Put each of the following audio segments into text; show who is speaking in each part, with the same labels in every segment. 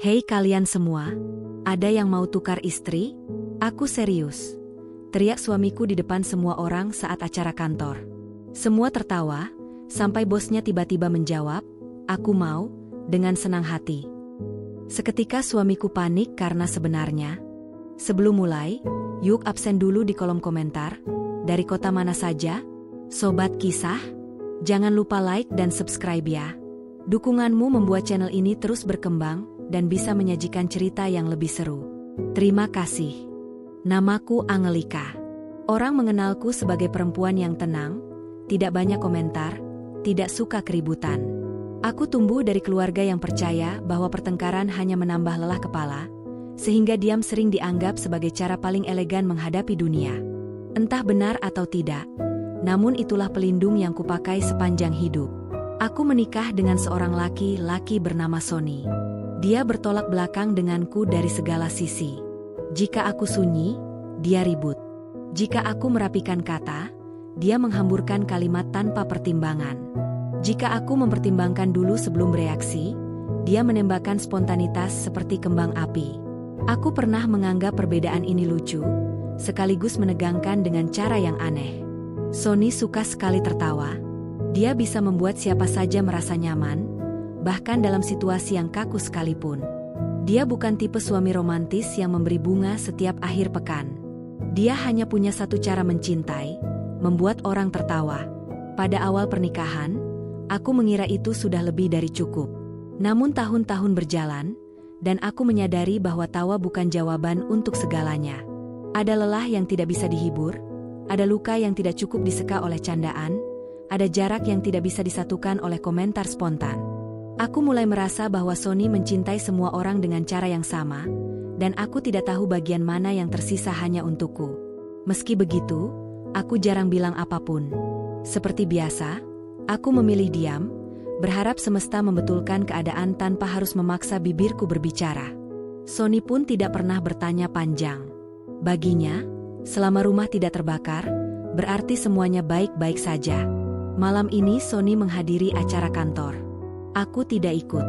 Speaker 1: Hei kalian semua, ada yang mau tukar istri? Aku serius. Teriak suamiku di depan semua orang saat acara kantor. Semua tertawa, sampai bosnya tiba-tiba menjawab, aku mau, dengan senang hati. Seketika suamiku panik karena sebenarnya. Sebelum mulai, yuk absen dulu di kolom komentar. Dari kota mana saja? Sobat Kisah? Jangan lupa like dan subscribe ya. Dukunganmu membuat channel ini terus berkembang dan bisa menyajikan cerita yang lebih seru. Terima kasih. Namaku Angelika. Orang mengenalku sebagai perempuan yang tenang, tidak banyak komentar, tidak suka keributan. Aku tumbuh dari keluarga yang percaya bahwa pertengkaran hanya menambah lelah kepala, sehingga diam sering dianggap sebagai cara paling elegan menghadapi dunia. Entah benar atau tidak, namun itulah pelindung yang kupakai sepanjang hidup. Aku menikah dengan seorang laki-laki bernama Sony. Dia bertolak belakang denganku dari segala sisi. Jika aku sunyi, dia ribut. Jika aku merapikan kata, dia menghamburkan kalimat tanpa pertimbangan. Jika aku mempertimbangkan dulu sebelum bereaksi, dia menembakkan spontanitas seperti kembang api. Aku pernah menganggap perbedaan ini lucu, sekaligus menegangkan dengan cara yang aneh. Sony suka sekali tertawa. Dia bisa membuat siapa saja merasa nyaman, bahkan dalam situasi yang kaku sekalipun. Dia bukan tipe suami romantis yang memberi bunga setiap akhir pekan. Dia hanya punya satu cara mencintai, membuat orang tertawa. Pada awal pernikahan, aku mengira itu sudah lebih dari cukup. Namun tahun-tahun berjalan, dan aku menyadari bahwa tawa bukan jawaban untuk segalanya. Ada lelah yang tidak bisa dihibur, ada luka yang tidak cukup diseka oleh candaan, ada jarak yang tidak bisa disatukan oleh komentar spontan. Aku mulai merasa bahwa Sony mencintai semua orang dengan cara yang sama, dan aku tidak tahu bagian mana yang tersisa hanya untukku. Meski begitu, aku jarang bilang apapun. Seperti biasa, aku memilih diam, berharap semesta membetulkan keadaan tanpa harus memaksa bibirku berbicara. Sony pun tidak pernah bertanya panjang. Baginya, selama rumah tidak terbakar, berarti semuanya baik-baik saja. Malam ini Sony menghadiri acara kantor. Aku tidak ikut.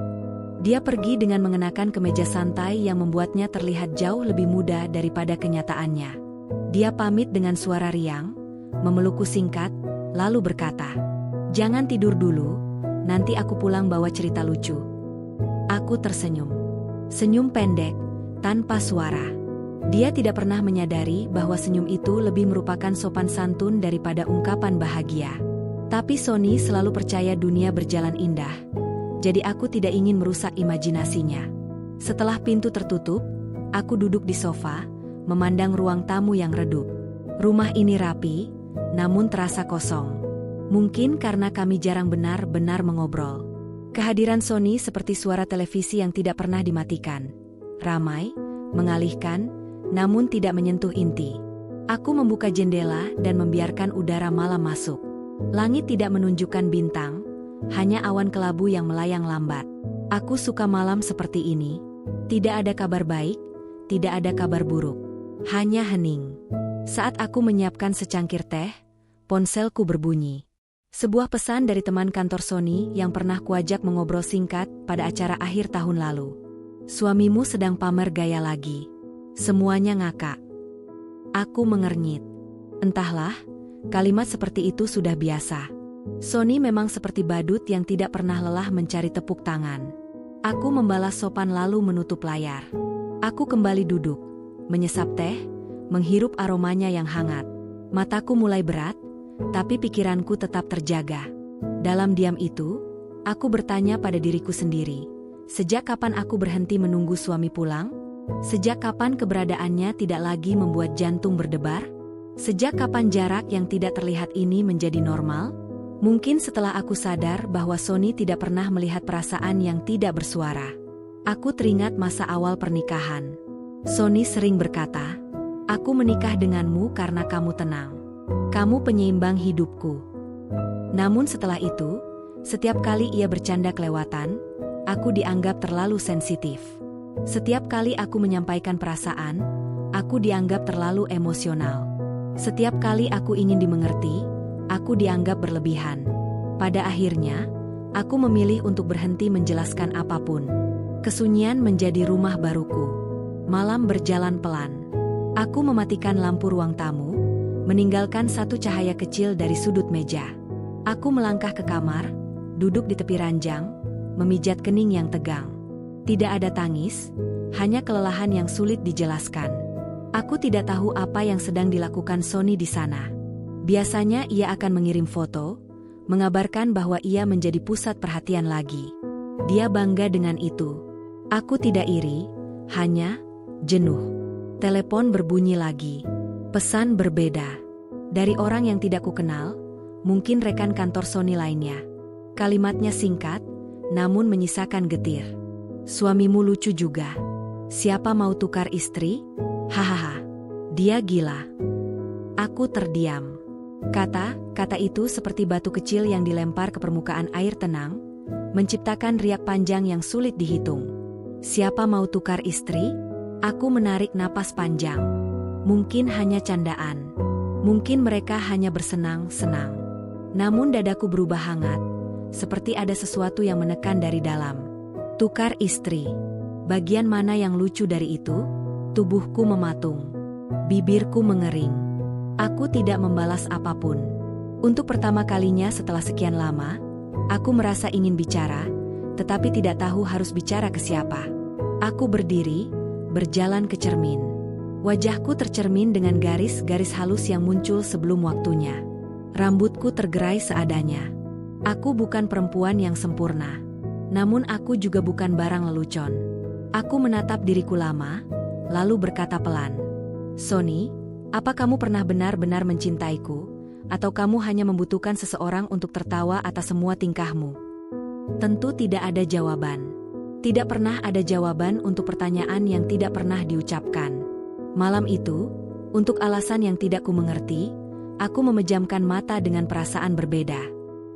Speaker 1: Dia pergi dengan mengenakan kemeja santai yang membuatnya terlihat jauh lebih muda daripada kenyataannya. Dia pamit dengan suara riang, memelukku singkat, lalu berkata, "Jangan tidur dulu, nanti aku pulang bawa cerita lucu." Aku tersenyum. Senyum pendek, tanpa suara. Dia tidak pernah menyadari bahwa senyum itu lebih merupakan sopan santun daripada ungkapan bahagia. Tapi Sony selalu percaya dunia berjalan indah. Jadi aku tidak ingin merusak imajinasinya. Setelah pintu tertutup, aku duduk di sofa, memandang ruang tamu yang redup. Rumah ini rapi, namun terasa kosong. Mungkin karena kami jarang benar-benar mengobrol. Kehadiran Sony seperti suara televisi yang tidak pernah dimatikan. Ramai, mengalihkan, namun tidak menyentuh inti. Aku membuka jendela dan membiarkan udara malam masuk. Langit tidak menunjukkan bintang, hanya awan kelabu yang melayang lambat. Aku suka malam seperti ini. Tidak ada kabar baik, tidak ada kabar buruk. Hanya hening. Saat aku menyiapkan secangkir teh, ponselku berbunyi. Sebuah pesan dari teman kantor Sony yang pernah kuajak mengobrol singkat pada acara akhir tahun lalu. Suamimu sedang pamer gaya lagi. Semuanya ngakak. Aku mengernyit. Entahlah, kalimat seperti itu sudah biasa. Sony memang seperti badut yang tidak pernah lelah mencari tepuk tangan. Aku membalas sopan lalu menutup layar. Aku kembali duduk, menyesap teh, menghirup aromanya yang hangat. Mataku mulai berat, tapi pikiranku tetap terjaga. Dalam diam itu, aku bertanya pada diriku sendiri. Sejak kapan aku berhenti menunggu suami pulang? Sejak kapan keberadaannya tidak lagi membuat jantung berdebar? Sejak kapan jarak yang tidak terlihat ini menjadi normal? Mungkin setelah aku sadar bahwa Sony tidak pernah melihat perasaan yang tidak bersuara. Aku teringat masa awal pernikahan. Sony sering berkata, "Aku menikah denganmu karena kamu tenang. Kamu penyeimbang hidupku." Namun setelah itu, setiap kali ia bercanda kelewatan, aku dianggap terlalu sensitif. Setiap kali aku menyampaikan perasaan, aku dianggap terlalu emosional. Setiap kali aku ingin dimengerti, aku dianggap berlebihan. Pada akhirnya, aku memilih untuk berhenti menjelaskan apapun. Kesunyian menjadi rumah baruku. Malam berjalan pelan. Aku mematikan lampu ruang tamu, meninggalkan satu cahaya kecil dari sudut meja. Aku melangkah ke kamar, duduk di tepi ranjang, memijat kening yang tegang. Tidak ada tangis, hanya kelelahan yang sulit dijelaskan. Aku tidak tahu apa yang sedang dilakukan Sony di sana. Biasanya ia akan mengirim foto, mengabarkan bahwa ia menjadi pusat perhatian lagi. Dia bangga dengan itu. Aku tidak iri, hanya jenuh. Telepon berbunyi lagi. Pesan berbeda. Dari orang yang tidak kukenal, mungkin rekan kantor Sony lainnya. Kalimatnya singkat, namun menyisakan getir. Suamimu lucu juga. Siapa mau tukar istri? Hahaha. Dia gila. Aku terdiam. Kata itu seperti batu kecil yang dilempar ke permukaan air tenang, menciptakan riak panjang yang sulit dihitung. Siapa mau tukar istri? Aku menarik napas panjang. Mungkin hanya candaan. Mungkin mereka hanya bersenang-senang. Namun dadaku berubah hangat, seperti ada sesuatu yang menekan dari dalam. Tukar istri. Bagian mana yang lucu dari itu? Tubuhku mematung. Bibirku mengering. Aku tidak membalas apapun. Untuk pertama kalinya setelah sekian lama, aku merasa ingin bicara, tetapi tidak tahu harus bicara ke siapa. Aku berdiri, berjalan ke cermin. Wajahku tercermin dengan garis-garis halus yang muncul sebelum waktunya. Rambutku tergerai seadanya. Aku bukan perempuan yang sempurna. Namun aku juga bukan barang lelucon. Aku menatap diriku lama, lalu berkata pelan. Sony, apa kamu pernah benar-benar mencintaiku? Atau kamu hanya membutuhkan seseorang untuk tertawa atas semua tingkahmu? Tentu tidak ada jawaban. Tidak pernah ada jawaban untuk pertanyaan yang tidak pernah diucapkan. Malam itu, untuk alasan yang tidak ku mengerti, aku memejamkan mata dengan perasaan berbeda.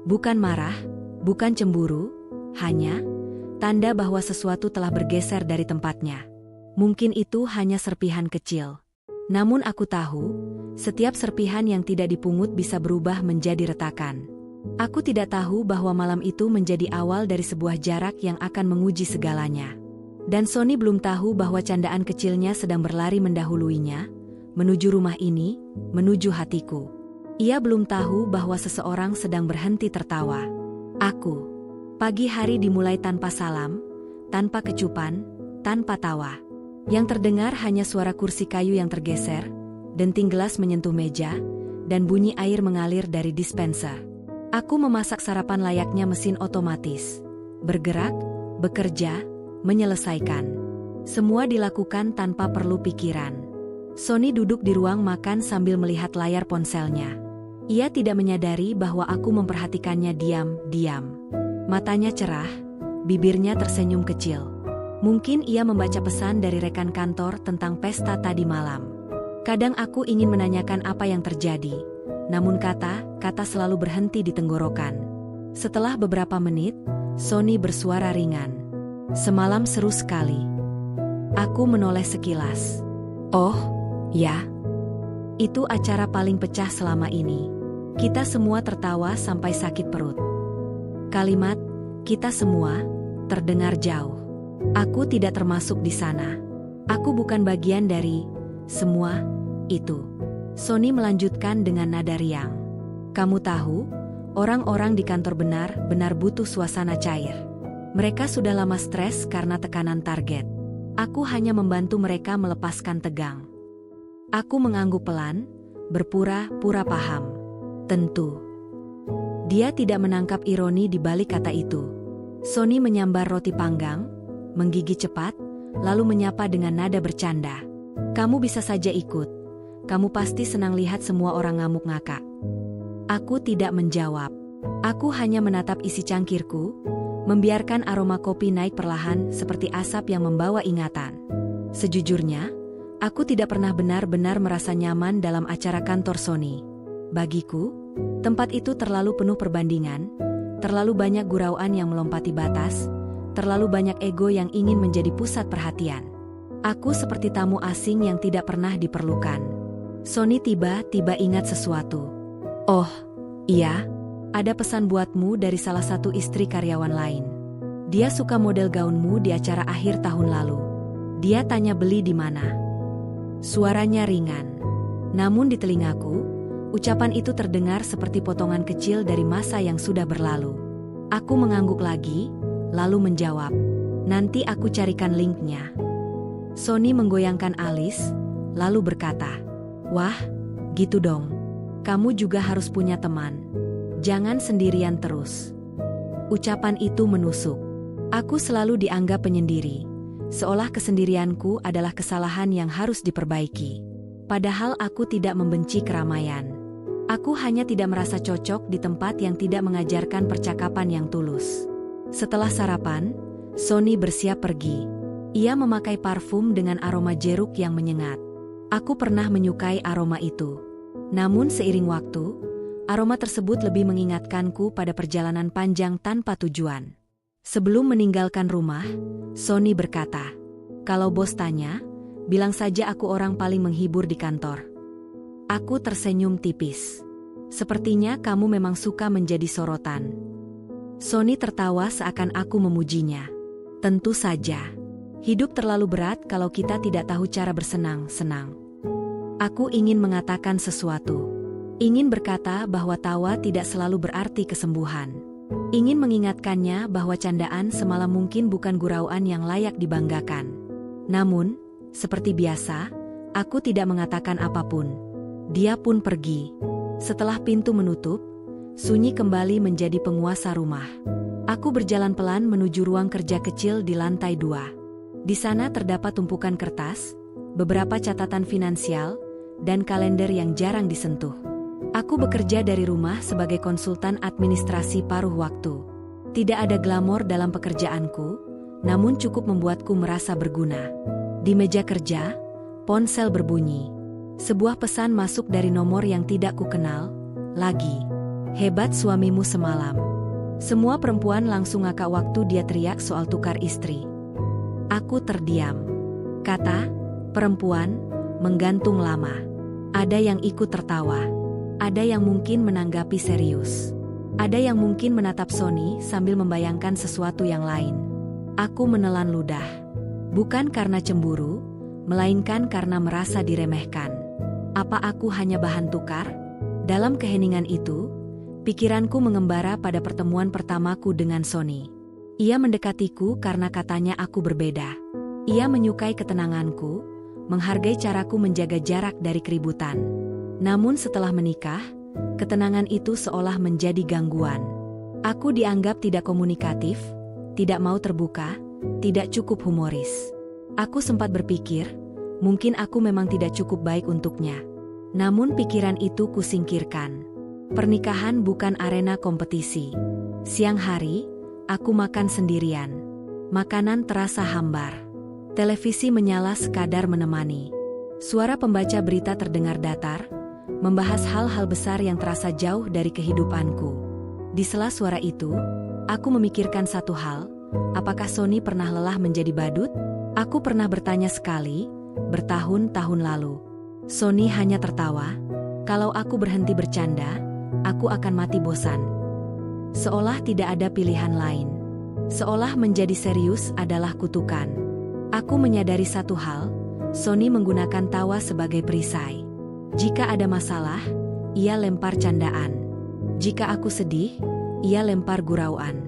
Speaker 1: Bukan marah, bukan cemburu, hanya tanda bahwa sesuatu telah bergeser dari tempatnya. Mungkin itu hanya serpihan kecil. Namun aku tahu, setiap serpihan yang tidak dipungut bisa berubah menjadi retakan. Aku tidak tahu bahwa malam itu menjadi awal dari sebuah jarak yang akan menguji segalanya. Dan Sony belum tahu bahwa candaan kecilnya sedang berlari mendahuluinya, menuju rumah ini, menuju hatiku. Ia belum tahu bahwa seseorang sedang berhenti tertawa. Aku. Pagi hari dimulai tanpa salam, tanpa kecupan, tanpa tawa. Yang terdengar hanya suara kursi kayu yang tergeser, denting gelas menyentuh meja, dan bunyi air mengalir dari dispenser. Aku memasak sarapan layaknya mesin otomatis. Bergerak, bekerja, menyelesaikan. Semua dilakukan tanpa perlu pikiran. Sony duduk di ruang makan sambil melihat layar ponselnya. Ia tidak menyadari bahwa aku memperhatikannya diam-diam. Matanya cerah, bibirnya tersenyum kecil. Mungkin ia membaca pesan dari rekan kantor tentang pesta tadi malam. Kadang aku ingin menanyakan apa yang terjadi, namun kata-kata selalu berhenti di tenggorokan. Setelah beberapa menit, Sony bersuara ringan. Semalam seru sekali. Aku menoleh sekilas. Oh, ya. Itu acara paling pecah selama ini. Kita semua tertawa sampai sakit perut. Kalimat, kita semua, terdengar jauh. Aku tidak termasuk di sana. Aku bukan bagian dari semua itu. Sony melanjutkan dengan nada riang. Kamu tahu, orang-orang di kantor benar-benar butuh suasana cair. Mereka sudah lama stres karena tekanan target. Aku hanya membantu mereka melepaskan tegang. Aku mengangguk pelan, berpura-pura paham. Tentu. Dia tidak menangkap ironi di balik kata itu. Sony menyambar roti panggang, menggigit cepat, lalu menyapa dengan nada bercanda. Kamu bisa saja ikut. Kamu pasti senang lihat semua orang ngamuk ngakak. Aku tidak menjawab. Aku hanya menatap isi cangkirku, membiarkan aroma kopi naik perlahan seperti asap yang membawa ingatan. Sejujurnya, aku tidak pernah benar-benar merasa nyaman dalam acara kantor Sony. Bagiku, tempat itu terlalu penuh perbandingan, terlalu banyak gurauan yang melompati batas, terlalu banyak ego yang ingin menjadi pusat perhatian. Aku seperti tamu asing yang tidak pernah diperlukan. Sony tiba-tiba ingat sesuatu. Oh, iya, ada pesan buatmu dari salah satu istri karyawan lain. Dia suka model gaunmu di acara akhir tahun lalu. Dia tanya beli di mana. Suaranya ringan. Namun di telingaku, ucapan itu terdengar seperti potongan kecil dari masa yang sudah berlalu. Aku mengangguk lagi, lalu menjawab, "Nanti aku carikan linknya." Sony menggoyangkan alis, lalu berkata, "Wah, gitu dong. Kamu juga harus punya teman. Jangan sendirian terus." Ucapan itu menusuk. Aku selalu dianggap penyendiri, seolah kesendirianku adalah kesalahan yang harus diperbaiki. Padahal aku tidak membenci keramaian. Aku hanya tidak merasa cocok di tempat yang tidak mengajarkan percakapan yang tulus. Setelah sarapan, Sony bersiap pergi. Ia memakai parfum dengan aroma jeruk yang menyengat. Aku pernah menyukai aroma itu. Namun seiring waktu, aroma tersebut lebih mengingatkanku pada perjalanan panjang tanpa tujuan. Sebelum meninggalkan rumah, Sony berkata, "Kalau bos tanya, bilang saja aku orang paling menghibur di kantor." Aku tersenyum tipis. "Sepertinya kamu memang suka menjadi sorotan." Sony tertawa seakan aku memujinya. "Tentu saja. Hidup terlalu berat kalau kita tidak tahu cara bersenang-senang." Aku ingin mengatakan sesuatu. Ingin berkata bahwa tawa tidak selalu berarti kesembuhan. Ingin mengingatkannya bahwa candaan semalam mungkin bukan gurauan yang layak dibanggakan. Namun, seperti biasa, aku tidak mengatakan apapun. Dia pun pergi. Setelah pintu menutup, sunyi kembali menjadi penguasa rumah. Aku berjalan pelan menuju ruang kerja kecil di lantai 2. Di sana terdapat tumpukan kertas, beberapa catatan finansial, dan kalender yang jarang disentuh. Aku bekerja dari rumah sebagai konsultan administrasi paruh waktu. Tidak ada glamor dalam pekerjaanku, namun cukup membuatku merasa berguna. Di meja kerja, ponsel berbunyi. Sebuah pesan masuk dari nomor yang tidak kukenal. Lagi. "Hebat suamimu semalam." Semua perempuan langsung ngakak waktu dia teriak soal tukar istri. Aku terdiam. Kata perempuan menggantung lama. Ada yang ikut tertawa. Ada yang mungkin menanggapi serius. Ada yang mungkin menatap Sony sambil membayangkan sesuatu yang lain. Aku menelan ludah. Bukan karena cemburu, melainkan karena merasa diremehkan. Apa aku hanya bahan tukar? Dalam keheningan itu, pikiranku mengembara pada pertemuan pertamaku dengan Sony. Ia mendekatiku karena katanya aku berbeda. Ia menyukai ketenanganku, menghargai caraku menjaga jarak dari keributan. Namun setelah menikah, ketenangan itu seolah menjadi gangguan. Aku dianggap tidak komunikatif, tidak mau terbuka, tidak cukup humoris. Aku sempat berpikir, mungkin aku memang tidak cukup baik untuknya. Namun pikiran itu kusingkirkan. Pernikahan bukan arena kompetisi. Siang hari, aku makan sendirian. Makanan terasa hambar. Televisi menyala sekadar menemani. Suara pembaca berita terdengar datar, membahas hal-hal besar yang terasa jauh dari kehidupanku. Di sela suara itu, aku memikirkan satu hal, apakah Sony pernah lelah menjadi badut? Aku pernah bertanya sekali, bertahun-tahun lalu. Sony hanya tertawa. Kalau aku berhenti bercanda, aku akan mati bosan. Seolah tidak ada pilihan lain. Seolah menjadi serius adalah kutukan. Aku menyadari satu hal, Sony menggunakan tawa sebagai perisai. Jika ada masalah, ia lempar candaan. Jika aku sedih, ia lempar gurauan.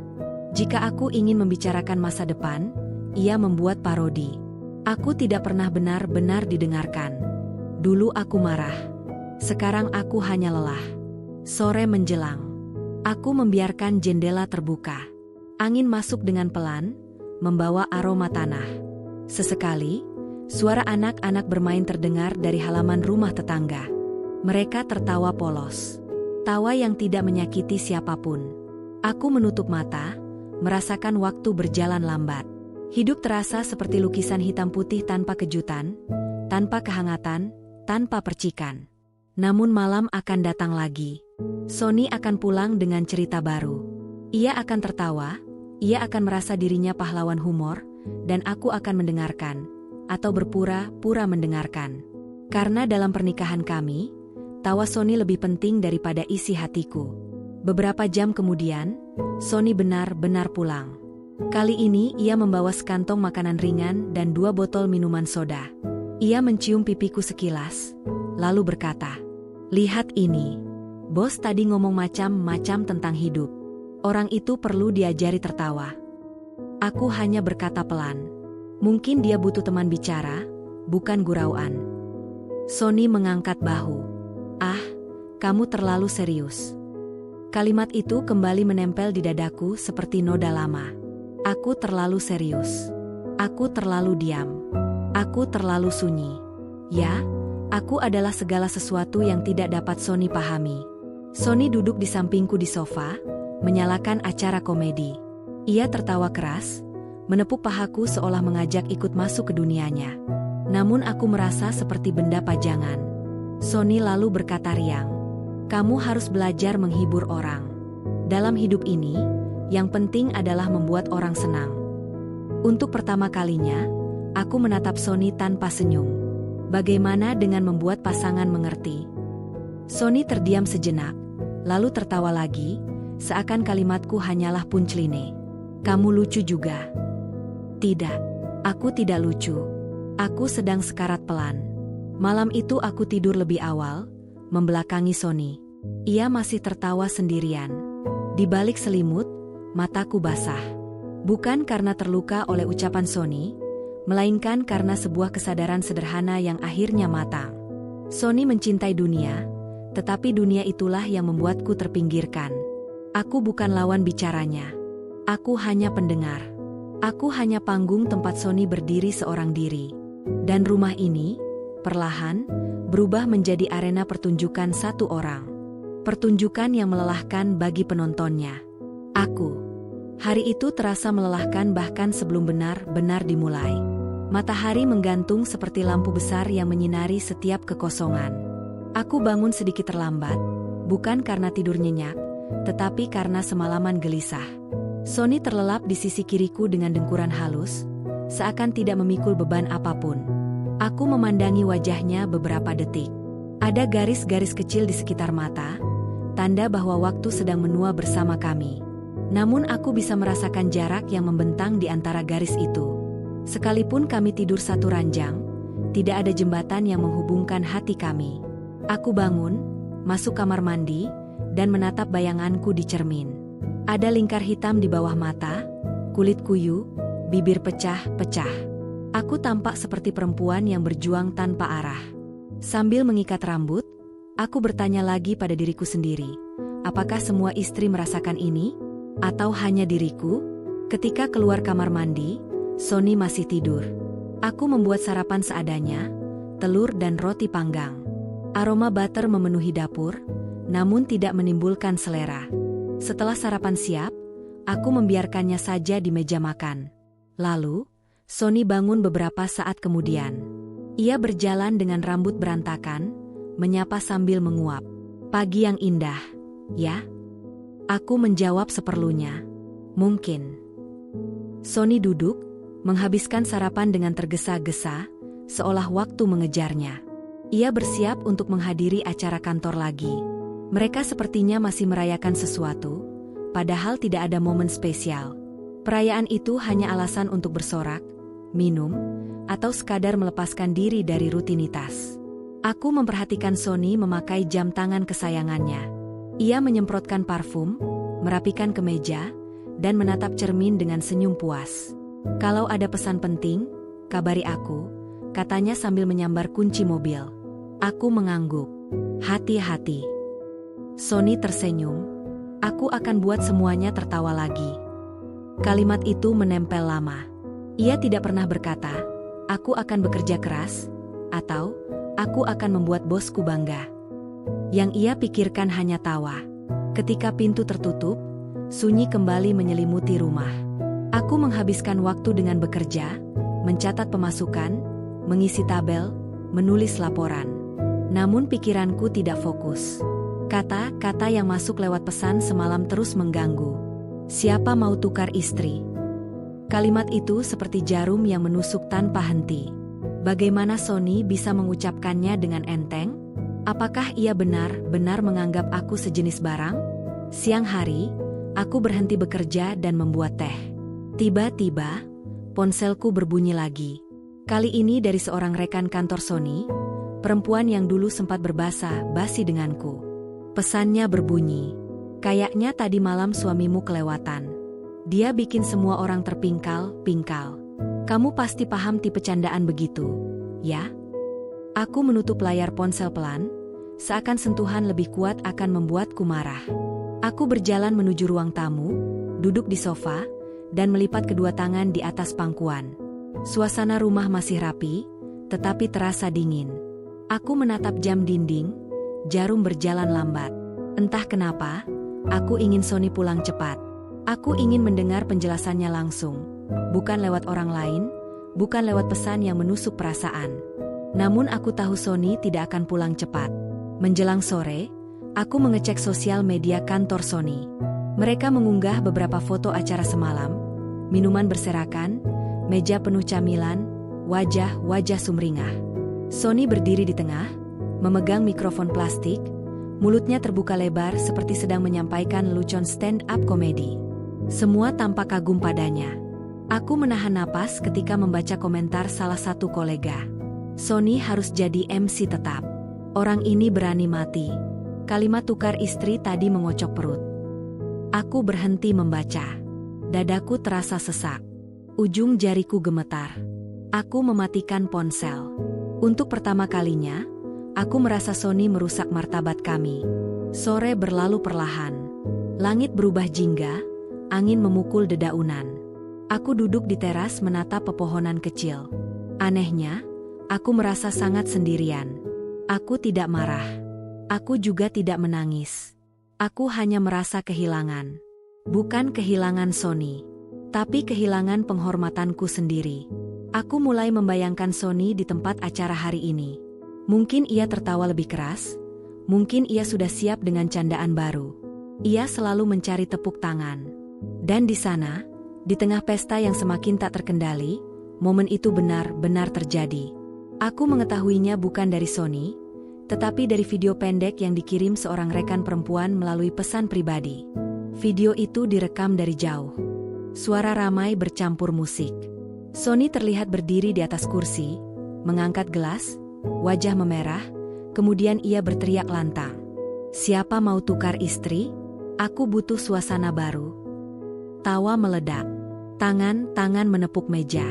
Speaker 1: Jika aku ingin membicarakan masa depan, ia membuat parodi. Aku tidak pernah benar-benar didengarkan. Dulu aku marah. Sekarang aku hanya lelah. Sore menjelang. Aku membiarkan jendela terbuka. Angin masuk dengan pelan, membawa aroma tanah. Sesekali, suara anak-anak bermain terdengar dari halaman rumah tetangga. Mereka tertawa polos. Tawa yang tidak menyakiti siapapun. Aku menutup mata, merasakan waktu berjalan lambat. Hidup terasa seperti lukisan hitam putih tanpa kejutan, tanpa kehangatan, tanpa percikan. Namun malam akan datang lagi. Sony akan pulang dengan cerita baru. Ia akan tertawa, ia akan merasa dirinya pahlawan humor, dan aku akan mendengarkan, atau berpura-pura mendengarkan. Karena dalam pernikahan kami, tawa Sony lebih penting daripada isi hatiku. Beberapa jam kemudian, Sony benar-benar pulang. Kali ini ia membawa sekantong makanan ringan dan 2 botol minuman soda. Ia mencium pipiku sekilas, lalu berkata, "Lihat ini. Bos tadi ngomong macam-macam tentang hidup. Orang itu perlu diajari tertawa." Aku hanya berkata pelan, "Mungkin dia butuh teman bicara, bukan gurauan." Sony mengangkat bahu. "Ah, kamu terlalu serius." Kalimat itu kembali menempel di dadaku seperti noda lama. Aku terlalu serius. Aku terlalu diam. Aku terlalu sunyi. Ya, aku adalah segala sesuatu yang tidak dapat Sony pahami. Sony duduk di sampingku di sofa, menyalakan acara komedi. Ia tertawa keras, menepuk pahaku seolah mengajak ikut masuk ke dunianya. Namun aku merasa seperti benda pajangan. Sony lalu berkata riang, "Kamu harus belajar menghibur orang. Dalam hidup ini, yang penting adalah membuat orang senang." Untuk pertama kalinya, aku menatap Sony tanpa senyum. Bagaimana dengan membuat pasangan mengerti? Sony terdiam sejenak, lalu tertawa lagi, seakan kalimatku hanyalah punchline. "Kamu lucu juga." "Tidak, aku tidak lucu. Aku sedang sekarat pelan." Malam itu aku tidur lebih awal, membelakangi Sony. Ia masih tertawa sendirian. Di balik selimut, mataku basah. Bukan karena terluka oleh ucapan Sony, melainkan karena sebuah kesadaran sederhana yang akhirnya matang. Sony mencintai dunia, tetapi dunia itulah yang membuatku terpinggirkan. Aku bukan lawan bicaranya. Aku hanya pendengar. Aku hanya panggung tempat Sony berdiri seorang diri. Dan rumah ini, perlahan, berubah menjadi arena pertunjukan satu orang. Pertunjukan yang melelahkan bagi penontonnya. Aku. Hari itu terasa melelahkan bahkan sebelum benar-benar dimulai. Matahari menggantung seperti lampu besar yang menyinari setiap kekosongan. Aku bangun sedikit terlambat, bukan karena tidur nyenyak, tetapi karena semalaman gelisah. Sony terlelap di sisi kiriku dengan dengkuran halus, seakan tidak memikul beban apapun. Aku memandangi wajahnya beberapa detik. Ada garis-garis kecil di sekitar mata, tanda bahwa waktu sedang menua bersama kami. Namun aku bisa merasakan jarak yang membentang di antara garis itu. Sekalipun kami tidur satu ranjang, tidak ada jembatan yang menghubungkan hati kami. Aku bangun, masuk kamar mandi, dan menatap bayanganku di cermin. Ada lingkar hitam di bawah mata, kulit kuyu, bibir pecah-pecah. Aku tampak seperti perempuan yang berjuang tanpa arah. Sambil mengikat rambut, aku bertanya lagi pada diriku sendiri, apakah semua istri merasakan ini? Atau hanya diriku? Ketika keluar kamar mandi, Sony masih tidur. Aku membuat sarapan seadanya, telur dan roti panggang. Aroma butter memenuhi dapur, namun tidak menimbulkan selera. Setelah sarapan siap, aku membiarkannya saja di meja makan. Lalu, Sony bangun beberapa saat kemudian. Ia berjalan dengan rambut berantakan, menyapa sambil menguap. "Pagi yang indah, ya?" Aku menjawab seperlunya. "Mungkin." Sony duduk, menghabiskan sarapan dengan tergesa-gesa, seolah waktu mengejarnya. Ia bersiap untuk menghadiri acara kantor lagi. Mereka sepertinya masih merayakan sesuatu, padahal tidak ada momen spesial. Perayaan itu hanya alasan untuk bersorak, minum, atau sekadar melepaskan diri dari rutinitas. Aku memperhatikan Sony memakai jam tangan kesayangannya. Ia menyemprotkan parfum, merapikan kemeja, dan menatap cermin dengan senyum puas. "Kalau ada pesan penting, kabari aku," katanya sambil menyambar kunci mobil. Aku mengangguk. "Hati-hati." Sony tersenyum. "Aku akan buat semuanya tertawa lagi." Kalimat itu menempel lama. Ia tidak pernah berkata, "Aku akan bekerja keras," atau "Aku akan membuat bosku bangga." Yang ia pikirkan hanya tawa. Ketika pintu tertutup, sunyi kembali menyelimuti rumah. Aku menghabiskan waktu dengan bekerja, mencatat pemasukan, mengisi tabel, menulis laporan. Namun pikiranku tidak fokus. Kata-kata yang masuk lewat pesan semalam terus mengganggu. "Siapa mau tukar istri?" Kalimat itu seperti jarum yang menusuk tanpa henti. Bagaimana Sony bisa mengucapkannya dengan enteng? Apakah ia benar-benar menganggap aku sejenis barang? Siang hari, aku berhenti bekerja dan membuat teh. Tiba-tiba, ponselku berbunyi lagi. Kali ini dari seorang rekan kantor Sony, perempuan yang dulu sempat berbasa-basi denganku. Pesannya berbunyi, "Kayaknya tadi malam suamimu kelewatan. Dia bikin semua orang terpingkal-pingkal. Kamu pasti paham tipe candaan begitu, ya?" Aku menutup layar ponsel pelan, seakan sentuhan lebih kuat akan membuatku marah. Aku berjalan menuju ruang tamu, duduk di sofa, dan melipat kedua tangan di atas pangkuan. Suasana rumah masih rapi, tetapi terasa dingin. Aku menatap jam dinding, jarum berjalan lambat. Entah kenapa, aku ingin Sony pulang cepat. Aku ingin mendengar penjelasannya langsung, bukan lewat orang lain, bukan lewat pesan yang menusuk perasaan. Namun aku tahu Sony tidak akan pulang cepat. Menjelang sore, aku mengecek sosial media kantor Sony. Mereka mengunggah beberapa foto acara semalam, minuman berserakan, meja penuh camilan, wajah-wajah sumringah. Sony berdiri di tengah, memegang mikrofon plastik, mulutnya terbuka lebar seperti sedang menyampaikan lelucon stand-up komedi. Semua tampak kagum padanya. Aku menahan napas ketika membaca komentar salah satu kolega. Sony harus jadi MC tetap. Orang ini berani mati. Kalimat tukar istri tadi mengocok perut. Aku berhenti membaca. Dadaku terasa sesak. Ujung jariku gemetar. Aku mematikan ponsel. Untuk pertama kalinya, aku merasa Sony merusak martabat kami. Sore berlalu perlahan. Langit berubah jingga, angin memukul dedaunan. Aku duduk di teras menatap pepohonan kecil. Anehnya, aku merasa sangat sendirian. Aku tidak marah. Aku juga tidak menangis. Aku hanya merasa kehilangan. Bukan kehilangan Sony, tapi kehilangan penghormatanku sendiri. Aku mulai membayangkan Sony di tempat acara hari ini. Mungkin ia tertawa lebih keras, mungkin ia sudah siap dengan candaan baru. Ia selalu mencari tepuk tangan. Dan di sana, di tengah pesta yang semakin tak terkendali, momen itu benar-benar terjadi. Aku mengetahuinya bukan dari Sony, tetapi dari video pendek yang dikirim seorang rekan perempuan melalui pesan pribadi. Video itu direkam dari jauh. Suara ramai bercampur musik. Sony terlihat berdiri di atas kursi, mengangkat gelas, wajah memerah, kemudian ia berteriak lantang. "Siapa mau tukar istri? Aku butuh suasana baru." Tawa meledak. Tangan-tangan menepuk meja.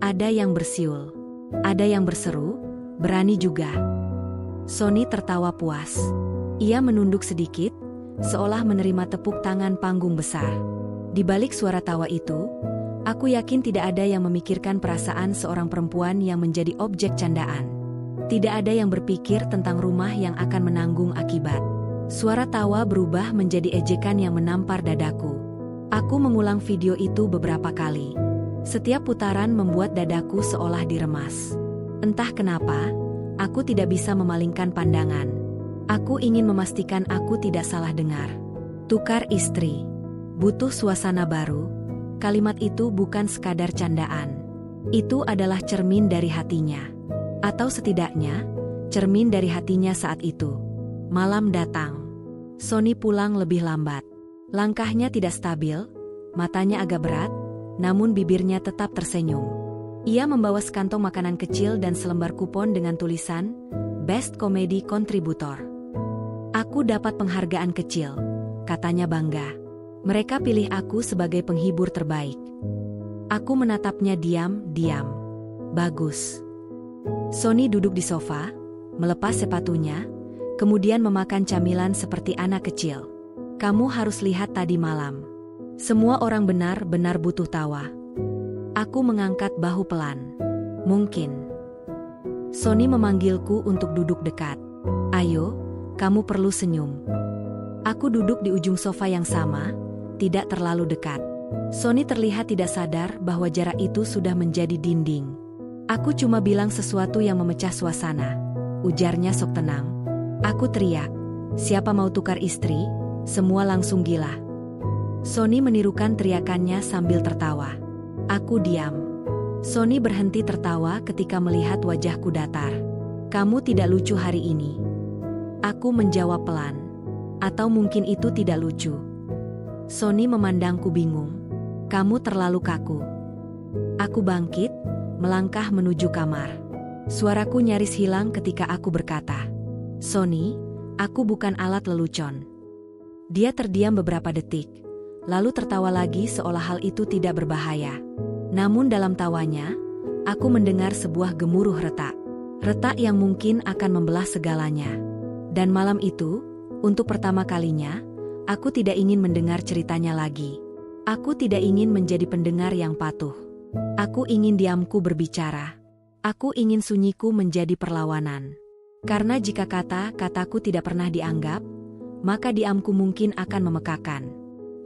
Speaker 1: Ada yang bersiul. Ada yang berseru, "Berani juga." Sony tertawa puas. Ia menunduk sedikit, seolah menerima tepuk tangan panggung besar. Di balik suara tawa itu, aku yakin tidak ada yang memikirkan perasaan seorang perempuan yang menjadi objek candaan. Tidak ada yang berpikir tentang rumah yang akan menanggung akibat. Suara tawa berubah menjadi ejekan yang menampar dadaku. Aku mengulang video itu beberapa kali. Setiap putaran membuat dadaku seolah diremas. Entah kenapa, aku tidak bisa memalingkan pandangan. Aku ingin memastikan aku tidak salah dengar. Tukar istri. Butuh suasana baru. Kalimat itu bukan sekadar candaan. Itu adalah cermin dari hatinya. Atau setidaknya, cermin dari hatinya saat itu. Malam datang. Sony pulang lebih lambat. Langkahnya tidak stabil, matanya agak berat, namun bibirnya tetap tersenyum. Ia membawa sekantong makanan kecil dan selembar kupon dengan tulisan, "Best Comedy Contributor." "Aku dapat penghargaan kecil," katanya bangga. "Mereka pilih aku sebagai penghibur terbaik." Aku menatapnya diam-diam. Bagus. Sony duduk di sofa, melepas sepatunya, kemudian memakan camilan seperti anak kecil. "Kamu harus lihat tadi malam. Semua orang benar-benar butuh tawa." Aku mengangkat bahu pelan. "Mungkin." Sony memanggilku untuk duduk dekat. "Ayo, kamu perlu senyum." Aku duduk di ujung sofa yang sama, tidak terlalu dekat. Sony terlihat tidak sadar bahwa jarak itu sudah menjadi dinding. "Aku cuma bilang sesuatu yang memecah suasana," ujarnya sok tenang. Aku teriak, "Siapa mau tukar istri?" Semua langsung gila. Sony menirukan teriakannya sambil tertawa. Aku diam. Sony berhenti tertawa ketika melihat wajahku datar. "Kamu tidak lucu hari ini." Aku menjawab pelan. "Atau mungkin itu tidak lucu." Sony memandangku bingung. Kamu terlalu kaku. Aku bangkit, melangkah menuju kamar. Suaraku nyaris hilang ketika aku berkata, "Sony, aku bukan alat lelucon." Dia terdiam beberapa detik, lalu tertawa lagi seolah hal itu tidak berbahaya. Namun dalam tawanya, aku mendengar sebuah gemuruh retak. Retak yang mungkin akan membelah segalanya. Dan malam itu, untuk pertama kalinya, aku tidak ingin mendengar ceritanya lagi. Aku tidak ingin menjadi pendengar yang patuh. Aku ingin diamku berbicara. Aku ingin sunyiku menjadi perlawanan. Karena jika kata-kataku tidak pernah dianggap, maka diamku mungkin akan memekakan.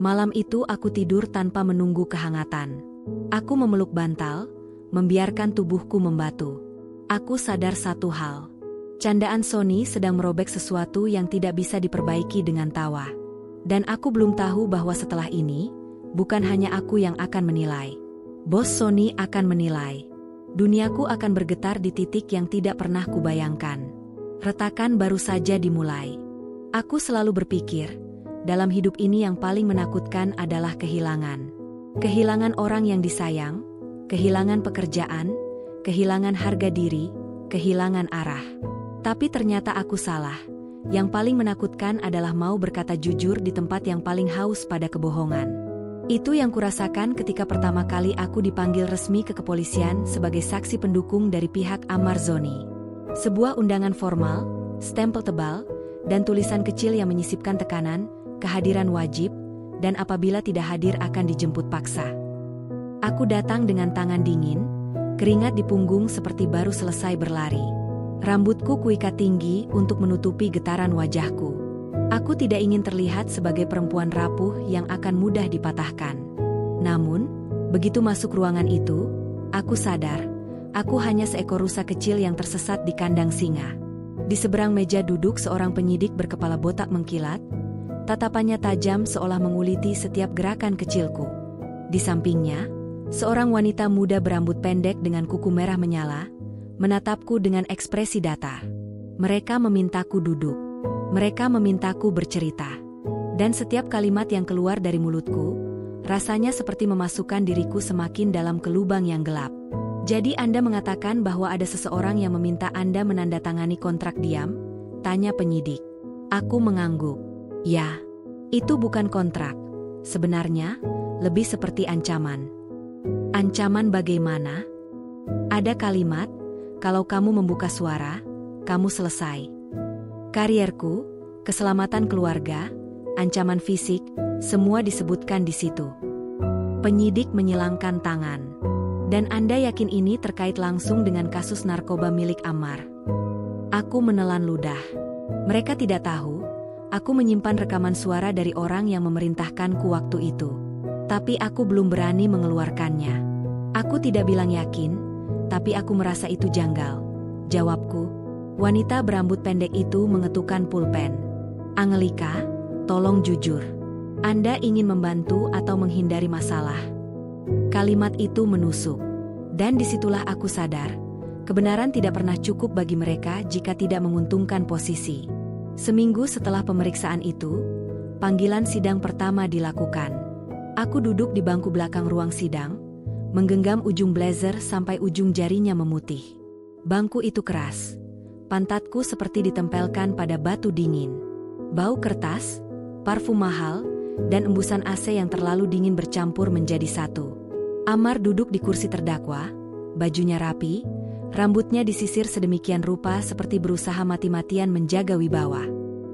Speaker 1: Malam itu aku tidur tanpa menunggu kehangatan. Aku memeluk bantal, membiarkan tubuhku membatu. Aku sadar satu hal. Candaan Sony sedang merobek sesuatu yang tidak bisa diperbaiki dengan tawa. Dan aku belum tahu bahwa setelah ini, bukan hanya aku yang akan menilai. Bos Sony akan menilai. Duniaku akan bergetar di titik yang tidak pernah kubayangkan. Retakan baru saja dimulai. Aku selalu berpikir, dalam hidup ini yang paling menakutkan adalah kehilangan. Kehilangan orang yang disayang, kehilangan pekerjaan, kehilangan harga diri, kehilangan arah. Tapi ternyata aku salah. Yang paling menakutkan adalah mau berkata jujur di tempat yang paling haus pada kebohongan. Itu yang kurasakan ketika pertama kali aku dipanggil resmi ke kepolisian sebagai saksi pendukung dari pihak Ammar Zoni. Sebuah undangan formal, stempel tebal, dan tulisan kecil yang menyisipkan tekanan, kehadiran wajib, dan apabila tidak hadir akan dijemput paksa. Aku datang dengan tangan dingin, keringat di punggung seperti baru selesai berlari. Rambutku kuikat tinggi untuk menutupi getaran wajahku. Aku tidak ingin terlihat sebagai perempuan rapuh yang akan mudah dipatahkan. Namun, begitu masuk ruangan itu, aku sadar, aku hanya seekor rusa kecil yang tersesat di kandang singa. Di seberang meja duduk seorang penyidik berkepala botak mengkilat, tatapannya tajam seolah menguliti setiap gerakan kecilku. Di sampingnya, seorang wanita muda berambut pendek dengan kuku merah menyala, menatapku dengan ekspresi datar. Mereka memintaku duduk. Mereka memintaku bercerita. Dan setiap kalimat yang keluar dari mulutku, rasanya seperti memasukkan diriku semakin dalam ke lubang yang gelap. Jadi Anda mengatakan bahwa ada seseorang yang meminta Anda menandatangani kontrak diam? Tanya penyidik. Aku mengangguk. Ya, itu bukan kontrak. Sebenarnya, lebih seperti ancaman. Ancaman bagaimana? Ada kalimat, kalau kamu membuka suara, kamu selesai. Karierku, keselamatan keluarga, ancaman fisik, semua disebutkan di situ. Penyidik menyilangkan tangan. Dan Anda yakin ini terkait langsung dengan kasus narkoba milik Ammar? Aku menelan ludah. Mereka tidak tahu, aku menyimpan rekaman suara dari orang yang memerintahkanku waktu itu. Tapi aku belum berani mengeluarkannya. Aku tidak bilang yakin, tapi aku merasa itu janggal. Jawabku. Wanita berambut pendek itu mengetukkan pulpen. Angelika, tolong jujur. Anda ingin membantu atau menghindari masalah? Kalimat itu menusuk. Dan disitulah aku sadar, kebenaran tidak pernah cukup bagi mereka jika tidak menguntungkan posisi. Seminggu setelah pemeriksaan itu, panggilan sidang pertama dilakukan. Aku duduk di bangku belakang ruang sidang, menggenggam ujung blazer sampai ujung jarinya memutih. Bangku itu keras. Pantatku seperti ditempelkan pada batu dingin. Bau kertas, parfum mahal, dan embusan AC yang terlalu dingin bercampur menjadi satu. Ammar duduk di kursi terdakwa, bajunya rapi, rambutnya disisir sedemikian rupa seperti berusaha mati-matian menjaga wibawa.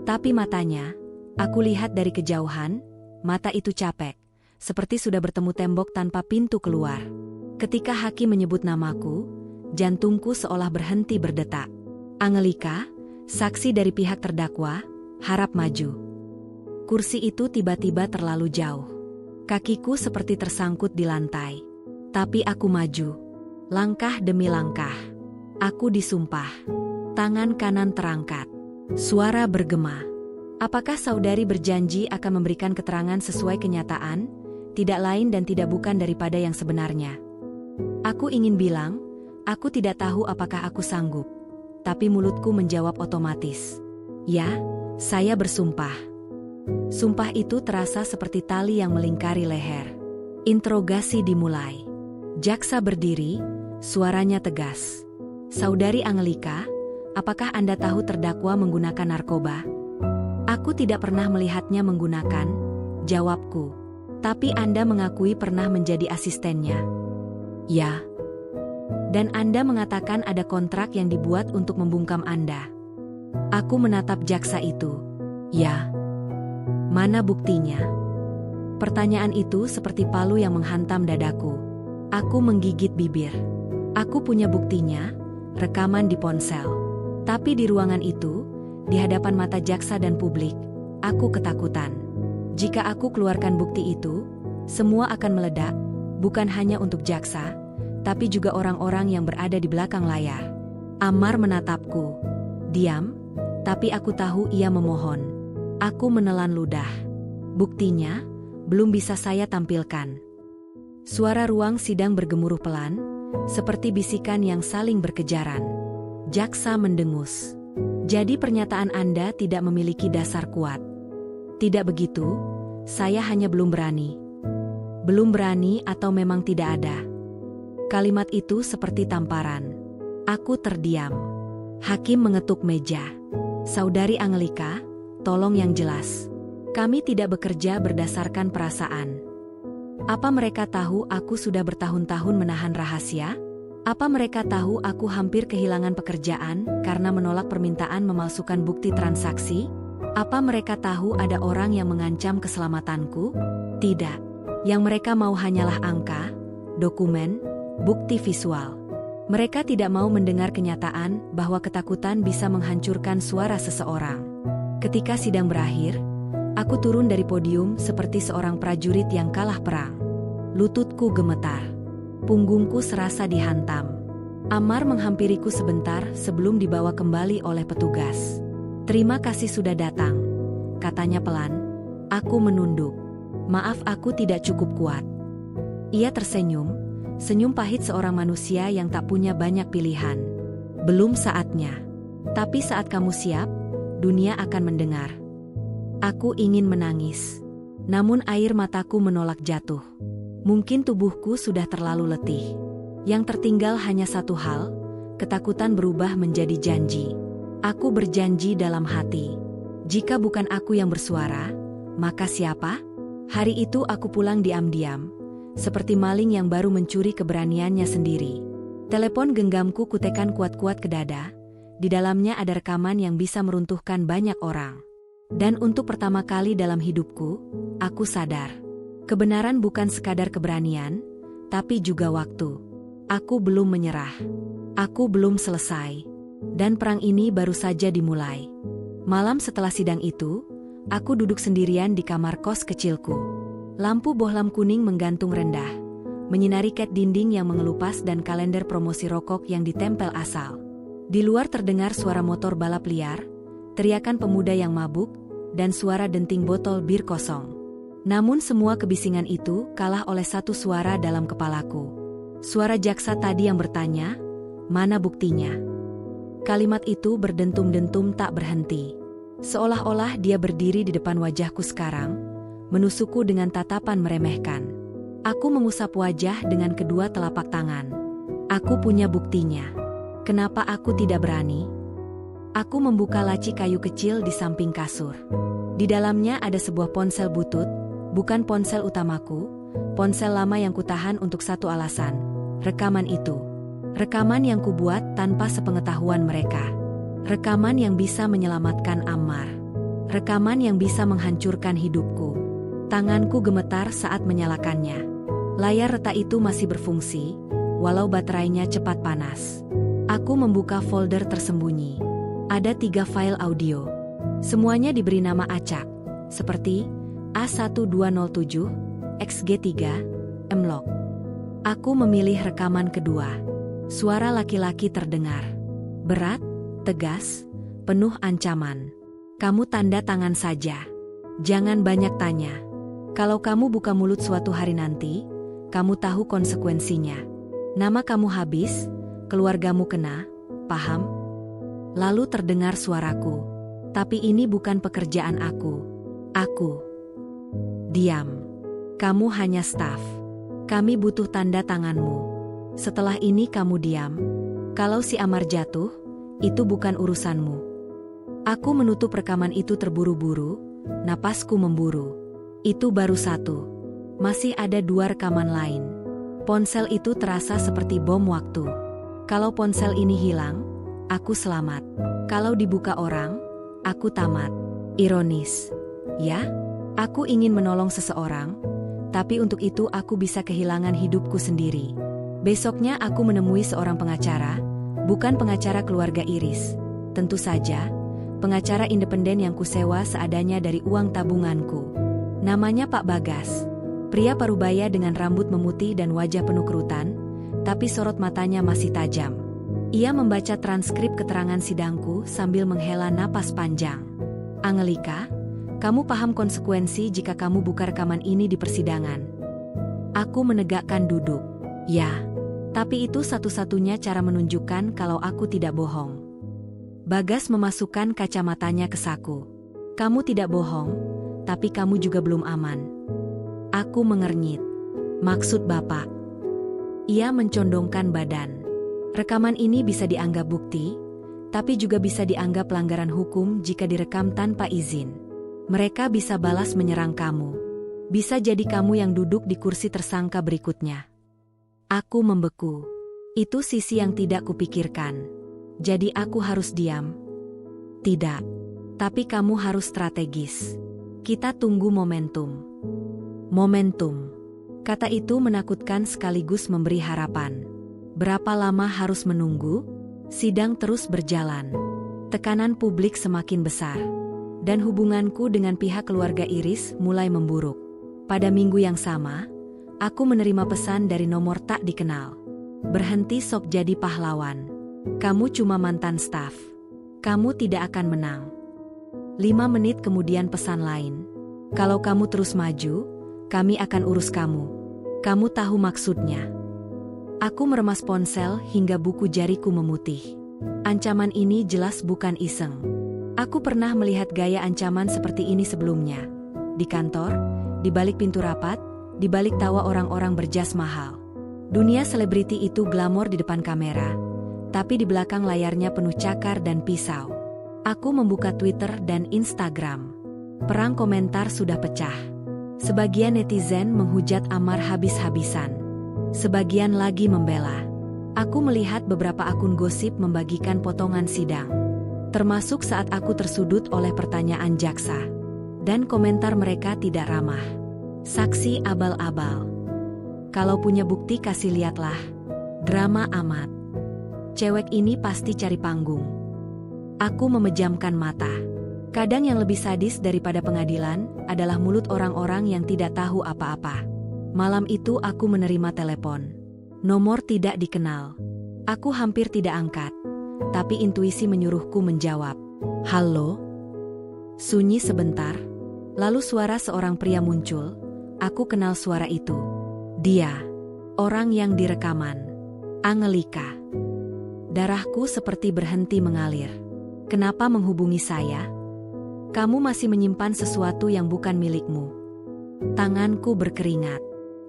Speaker 1: Tapi matanya, aku lihat dari kejauhan, mata itu capek, seperti sudah bertemu tembok tanpa pintu keluar. Ketika hakim menyebut namaku, jantungku seolah berhenti berdetak. Angelika, saksi dari pihak terdakwa, harap maju. Kursi itu tiba-tiba terlalu jauh. Kakiku seperti tersangkut di lantai. Tapi aku maju. Langkah demi langkah. Aku disumpah. Tangan kanan terangkat. Suara bergema. Apakah saudari berjanji akan memberikan keterangan sesuai kenyataan, tidak lain dan tidak bukan daripada yang sebenarnya? Aku ingin bilang, aku tidak tahu apakah aku sanggup. Tapi mulutku menjawab otomatis. Ya, saya bersumpah. Sumpah itu terasa seperti tali yang melingkari leher. Interogasi dimulai. Jaksa berdiri, suaranya tegas. Saudari Angelika, apakah Anda tahu terdakwa menggunakan narkoba? Aku tidak pernah melihatnya menggunakan, jawabku. Tapi Anda mengakui pernah menjadi asistennya. Ya. Dan Anda mengatakan ada kontrak yang dibuat untuk membungkam Anda. Aku menatap jaksa itu. Ya. Mana buktinya? Pertanyaan itu seperti palu yang menghantam dadaku. Aku menggigit bibir. Aku punya buktinya, rekaman di ponsel. Tapi di ruangan itu, di hadapan mata jaksa dan publik, aku ketakutan. Jika aku keluarkan bukti itu, semua akan meledak, bukan hanya untuk jaksa, tapi juga orang-orang yang berada di belakang layar. Ammar menatapku. Diam, tapi aku tahu ia memohon. Aku menelan ludah. Buktinya, belum bisa saya tampilkan. Suara ruang sidang bergemuruh pelan, seperti bisikan yang saling berkejaran. Jaksa mendengus. Jadi pernyataan Anda tidak memiliki dasar kuat. Tidak begitu, saya hanya belum berani. Belum berani atau memang tidak ada? Kalimat itu seperti tamparan. Aku terdiam. Hakim mengetuk meja. Saudari Angelika, tolong yang jelas. Kami tidak bekerja berdasarkan perasaan. Apa mereka tahu aku sudah bertahun-tahun menahan rahasia? Apa mereka tahu aku hampir kehilangan pekerjaan karena menolak permintaan memalsukan bukti transaksi? Apa mereka tahu ada orang yang mengancam keselamatanku? Tidak. Yang mereka mau hanyalah angka, dokumen, bukti visual. Mereka tidak mau mendengar kenyataan bahwa ketakutan bisa menghancurkan suara seseorang. Ketika sidang berakhir, aku turun dari podium seperti seorang prajurit yang kalah perang. Lututku gemetar. Punggungku serasa dihantam. Ammar menghampiriku sebentar sebelum dibawa kembali oleh petugas. Terima kasih sudah datang, katanya pelan. Aku menunduk. Maaf aku tidak cukup kuat. Ia tersenyum, senyum pahit seorang manusia yang tak punya banyak pilihan. Belum saatnya. Tapi saat kamu siap, dunia akan mendengar. Aku ingin menangis. Namun air mataku menolak jatuh. Mungkin tubuhku sudah terlalu letih. Yang tertinggal hanya satu hal, ketakutan berubah menjadi janji. Aku berjanji dalam hati. Jika bukan aku yang bersuara, maka siapa? Hari itu aku pulang diam-diam, seperti maling yang baru mencuri keberaniannya sendiri. Telepon genggamku kutekan kuat-kuat ke dada. Di dalamnya ada rekaman yang bisa meruntuhkan banyak orang. Dan untuk pertama kali dalam hidupku, aku sadar. Kebenaran bukan sekadar keberanian, tapi juga waktu. Aku belum menyerah. Aku belum selesai. Dan perang ini baru saja dimulai. Malam setelah sidang itu, aku duduk sendirian di kamar kos kecilku. Lampu bohlam kuning menggantung rendah, menyinari cat dinding yang mengelupas dan kalender promosi rokok yang ditempel asal. Di luar terdengar suara motor balap liar, teriakan pemuda yang mabuk, dan suara denting botol bir kosong. Namun semua kebisingan itu kalah oleh satu suara dalam kepalaku. Suara jaksa tadi yang bertanya, mana buktinya? Kalimat itu berdentum-dentum tak berhenti. Seolah-olah dia berdiri di depan wajahku sekarang, menusukku dengan tatapan meremehkan. Aku mengusap wajah dengan kedua telapak tangan. Aku punya buktinya. Kenapa aku tidak berani? Aku membuka laci kayu kecil di samping kasur. Di dalamnya ada sebuah ponsel butut, bukan ponsel utamaku, ponsel lama yang kutahan untuk satu alasan, rekaman itu. Rekaman yang kubuat tanpa sepengetahuan mereka. Rekaman yang bisa menyelamatkan Ammar. Rekaman yang bisa menghancurkan hidupku. Tanganku gemetar saat menyalakannya. Layar retak itu masih berfungsi, walau baterainya cepat panas. Aku membuka folder tersembunyi. Ada 3 file audio. Semuanya diberi nama acak, seperti A1207, XG3, M-Log. Aku memilih rekaman kedua. Suara laki-laki terdengar. Berat, tegas, penuh ancaman. Kamu tanda tangan saja. Jangan banyak tanya. Kalau kamu buka mulut suatu hari nanti, kamu tahu konsekuensinya. Nama kamu habis, keluargamu kena, paham? Lalu terdengar suaraku. Tapi ini bukan pekerjaan aku. Aku. Diam. Kamu hanya staf. Kami butuh tanda tanganmu. Setelah ini kamu diam. Kalau si Amar jatuh, itu bukan urusanmu. Aku menutup rekaman itu terburu-buru, napasku memburu. Itu baru satu. Masih ada 2 rekaman lain. Ponsel itu terasa seperti bom waktu. Kalau ponsel ini hilang, aku selamat. Kalau dibuka orang, aku tamat. Ironis. Ya, aku ingin menolong seseorang, tapi untuk itu aku bisa kehilangan hidupku sendiri. Besoknya aku menemui seorang pengacara, bukan pengacara keluarga Iris. Tentu saja, pengacara independen yang kusewa seadanya dari uang tabunganku. Namanya Pak Bagas. Pria parubaya dengan rambut memutih dan wajah penuh kerutan, tapi sorot matanya masih tajam. Ia membaca transkrip keterangan sidangku sambil menghela napas panjang. Angelika, kamu paham konsekuensi jika kamu buka rekaman ini di persidangan. Aku menegakkan duduk. Ya, tapi itu satu-satunya cara menunjukkan kalau aku tidak bohong. Bagas memasukkan kacamatanya ke saku. Kamu tidak bohong, tapi kamu juga belum aman. Aku mengernyit. Maksud Bapak? Ia mencondongkan badan. Rekaman ini bisa dianggap bukti, tapi juga bisa dianggap pelanggaran hukum jika direkam tanpa izin. Mereka bisa balas menyerang kamu. Bisa jadi kamu yang duduk di kursi tersangka berikutnya. Aku membeku. Itu sisi yang tidak kupikirkan. Jadi aku harus diam? Tidak. Tapi kamu harus strategis. Kita tunggu momentum. Momentum. Kata itu menakutkan sekaligus memberi harapan. Berapa lama harus menunggu? Sidang terus berjalan. Tekanan publik semakin besar. Dan hubunganku dengan pihak keluarga Iris mulai memburuk. Pada minggu yang sama, aku menerima pesan dari nomor tak dikenal. Berhenti sok jadi pahlawan. Kamu cuma mantan staf. Kamu tidak akan menang. 5 menit kemudian pesan lain. Kalau kamu terus maju, kami akan urus kamu. Kamu tahu maksudnya. Aku meremas ponsel hingga buku jariku memutih. Ancaman ini jelas bukan iseng. Aku pernah melihat gaya ancaman seperti ini sebelumnya. Di kantor, di balik pintu rapat, di balik tawa orang-orang berjas mahal. Dunia selebriti itu glamor di depan kamera, tapi di belakang layarnya penuh cakar dan pisau. Aku membuka Twitter dan Instagram. Perang komentar sudah pecah. Sebagian netizen menghujat Amar habis-habisan. Sebagian lagi membela. Aku melihat beberapa akun gosip membagikan potongan sidang. Termasuk saat aku tersudut oleh pertanyaan jaksa. Dan komentar mereka tidak ramah. Saksi abal-abal. Kalau punya bukti kasih lihatlah. Drama amat. Cewek ini pasti cari panggung. Aku memejamkan mata. Kadang yang lebih sadis daripada pengadilan adalah mulut orang-orang yang tidak tahu apa-apa. Malam itu aku menerima telepon. Nomor tidak dikenal. Aku hampir tidak angkat, tapi intuisi menyuruhku menjawab. Halo? Sunyi sebentar, lalu suara seorang pria muncul. Aku kenal suara itu. Dia, orang yang direkaman. Angelika. Darahku seperti berhenti mengalir. Kenapa menghubungi saya? Kamu masih menyimpan sesuatu yang bukan milikmu. Tanganku berkeringat.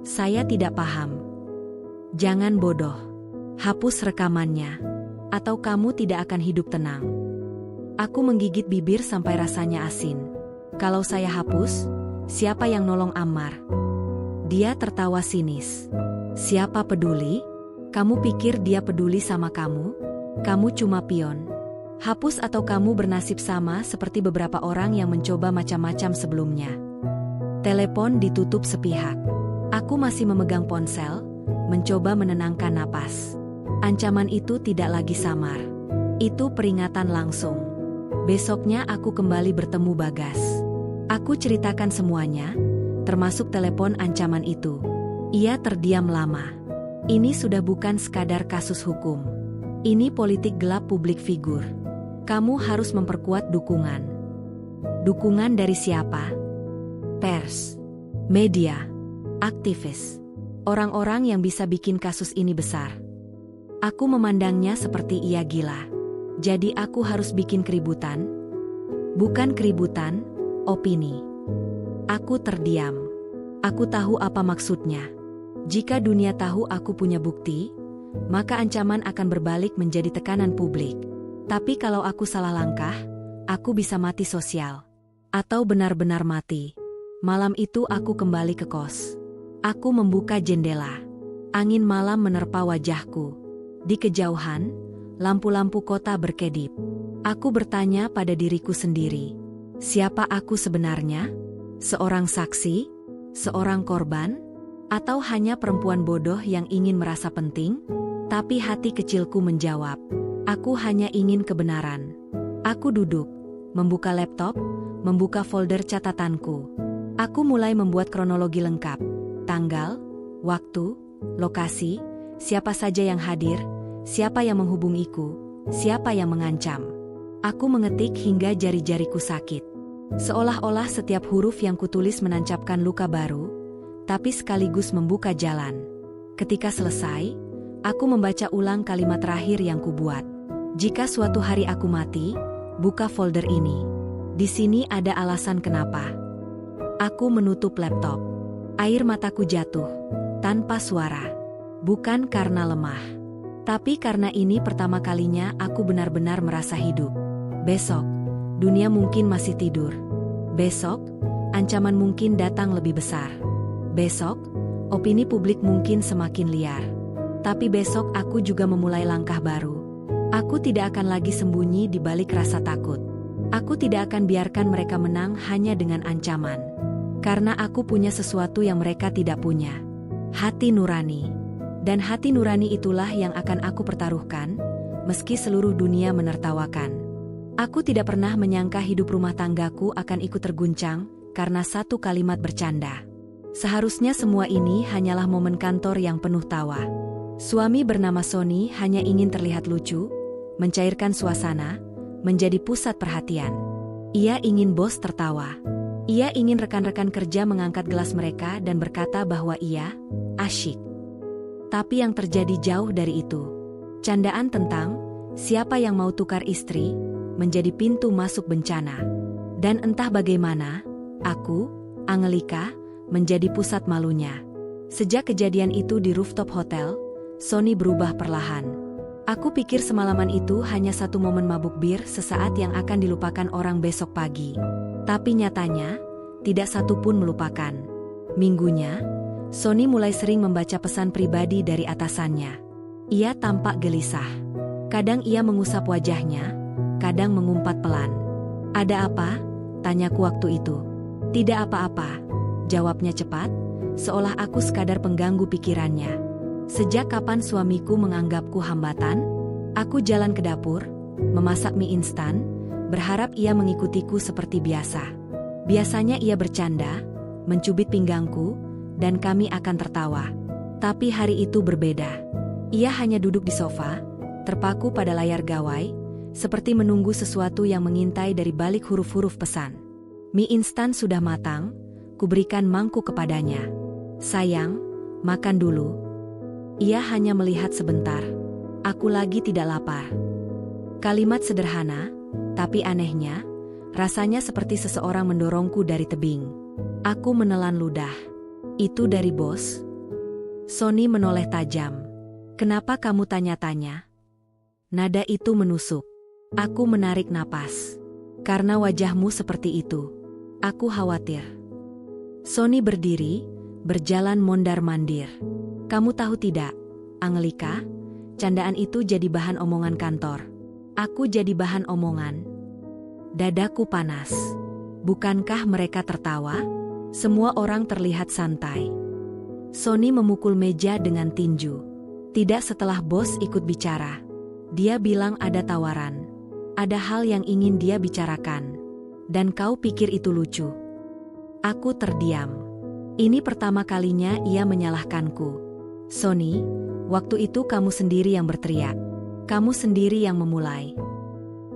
Speaker 1: Saya tidak paham. Jangan bodoh. Hapus rekamannya. Atau kamu tidak akan hidup tenang. Aku menggigit bibir sampai rasanya asin. Kalau saya hapus, siapa yang nolong Ammar? Dia tertawa sinis. Siapa peduli? Kamu pikir dia peduli sama kamu? Kamu cuma pion. Hapus atau kamu bernasib sama seperti beberapa orang yang mencoba macam-macam sebelumnya. Telepon ditutup sepihak. Aku masih memegang ponsel, mencoba menenangkan napas. Ancaman itu tidak lagi samar. Itu peringatan langsung. Besoknya aku kembali bertemu Bagas. Aku ceritakan semuanya, termasuk telepon ancaman itu. Ia terdiam lama. Ini sudah bukan sekadar kasus hukum. Ini politik gelap publik figur. Kamu harus memperkuat dukungan. Dukungan dari siapa? Pers, media, aktivis, orang-orang yang bisa bikin kasus ini besar. Aku memandangnya seperti ia gila. Jadi aku harus bikin keributan? Bukan keributan, opini. Aku terdiam. Aku tahu apa maksudnya. Jika dunia tahu aku punya bukti, maka ancaman akan berbalik menjadi tekanan publik. Tapi kalau aku salah langkah, aku bisa mati sosial. Atau benar-benar mati. Malam itu aku kembali ke kos. Aku membuka jendela. Angin malam menerpa wajahku. Di kejauhan, lampu-lampu kota berkedip. Aku bertanya pada diriku sendiri. Siapa aku sebenarnya? Seorang saksi? Seorang korban? Atau hanya perempuan bodoh yang ingin merasa penting? Tapi hati kecilku menjawab, aku hanya ingin kebenaran. Aku duduk, membuka laptop, membuka folder catatanku. Aku mulai membuat kronologi lengkap. Tanggal, waktu, lokasi, siapa saja yang hadir, siapa yang menghubungiku, siapa yang mengancam. Aku mengetik hingga jari-jariku sakit. Seolah-olah setiap huruf yang kutulis menancapkan luka baru, tapi sekaligus membuka jalan. Ketika selesai, aku membaca ulang kalimat terakhir yang kubuat. Jika suatu hari aku mati, buka folder ini. Di sini ada alasan kenapa. Aku menutup laptop. Air mataku jatuh, tanpa suara. Bukan karena lemah, tapi karena ini pertama kalinya aku benar-benar merasa hidup. Besok, dunia mungkin masih tidur. Besok, ancaman mungkin datang lebih besar. Besok, opini publik mungkin semakin liar. Tapi besok aku juga memulai langkah baru. Aku tidak akan lagi sembunyi di balik rasa takut. Aku tidak akan biarkan mereka menang hanya dengan ancaman. Karena aku punya sesuatu yang mereka tidak punya. Hati nurani. Dan hati nurani itulah yang akan aku pertaruhkan, meski seluruh dunia menertawakan. Aku tidak pernah menyangka hidup rumah tanggaku akan ikut terguncang karena satu kalimat bercanda. Seharusnya semua ini hanyalah momen kantor yang penuh tawa. Suami bernama Sony hanya ingin terlihat lucu, mencairkan suasana, menjadi pusat perhatian. Ia ingin bos tertawa. Ia ingin rekan-rekan kerja mengangkat gelas mereka dan berkata bahwa ia asyik. Tapi yang terjadi jauh dari itu. Candaan tentang siapa yang mau tukar istri menjadi pintu masuk bencana. Dan entah bagaimana, aku, Angelika, menjadi pusat malunya. Sejak kejadian itu di rooftop hotel, Sony berubah perlahan. Aku pikir semalaman itu hanya satu momen mabuk bir sesaat yang akan dilupakan orang besok pagi. Tapi nyatanya, tidak satu pun melupakan. Minggunya, Sony mulai sering membaca pesan pribadi dari atasannya. Ia tampak gelisah. Kadang ia mengusap wajahnya, kadang mengumpat pelan. Ada apa? Tanyaku waktu itu. Tidak apa-apa, jawabnya cepat, seolah aku sekadar pengganggu pikirannya. Sejak kapan suamiku menganggapku hambatan? Aku jalan ke dapur, memasak mie instan, berharap ia mengikutiku seperti biasa. Biasanya ia bercanda, mencubit pinggangku, dan kami akan tertawa. Tapi hari itu berbeda. Ia hanya duduk di sofa, terpaku pada layar gawai, seperti menunggu sesuatu yang mengintai dari balik huruf-huruf pesan. Mie instan sudah matang, kuberikan mangkuk kepadanya. Sayang, makan dulu. Ia hanya melihat sebentar. Aku lagi tidak lapar. Kalimat sederhana, tapi anehnya, rasanya seperti seseorang mendorongku dari tebing. Aku menelan ludah. Itu dari bos? Sony menoleh tajam. Kenapa kamu tanya-tanya? Nada itu menusuk. Aku menarik napas. Karena wajahmu seperti itu. Aku khawatir. Sony berdiri, berjalan mondar-mandir. Kamu tahu tidak, Angelika, candaan itu jadi bahan omongan kantor. Aku jadi bahan omongan. Dadaku panas. Bukankah mereka tertawa? Semua orang terlihat santai. Sony memukul meja dengan tinju. Tidak setelah bos ikut bicara. Dia bilang ada tawaran. Ada hal yang ingin dia bicarakan. Dan kau pikir itu lucu? Aku terdiam. Ini pertama kalinya ia menyalahkanku. Sony, waktu itu kamu sendiri yang berteriak. Kamu sendiri yang memulai.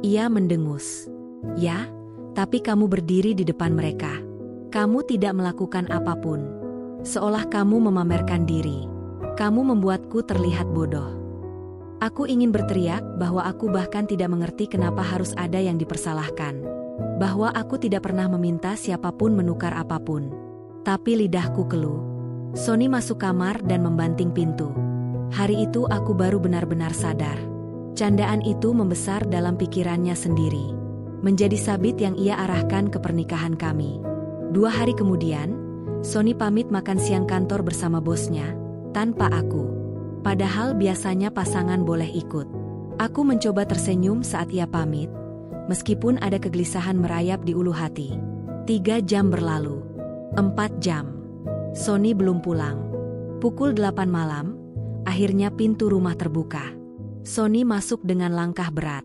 Speaker 1: Ia mendengus. Ya, tapi kamu berdiri di depan mereka. Kamu tidak melakukan apapun. Seolah kamu memamerkan diri. Kamu membuatku terlihat bodoh. Aku ingin berteriak bahwa aku bahkan tidak mengerti kenapa harus ada yang dipersalahkan. Bahwa aku tidak pernah meminta siapapun menukar apapun. Tapi lidahku keluh. Sony masuk kamar dan membanting pintu. Hari itu aku baru benar-benar sadar. Candaan itu membesar dalam pikirannya sendiri. Menjadi sabit yang ia arahkan ke pernikahan kami. 2 hari kemudian, Sony pamit makan siang kantor bersama bosnya, tanpa aku. Padahal biasanya pasangan boleh ikut. Aku mencoba tersenyum saat ia pamit, meskipun ada kegelisahan merayap di ulu hati. 3 jam berlalu. 4 jam. Sony belum pulang. Pukul 8 malam, akhirnya pintu rumah terbuka. Sony masuk dengan langkah berat.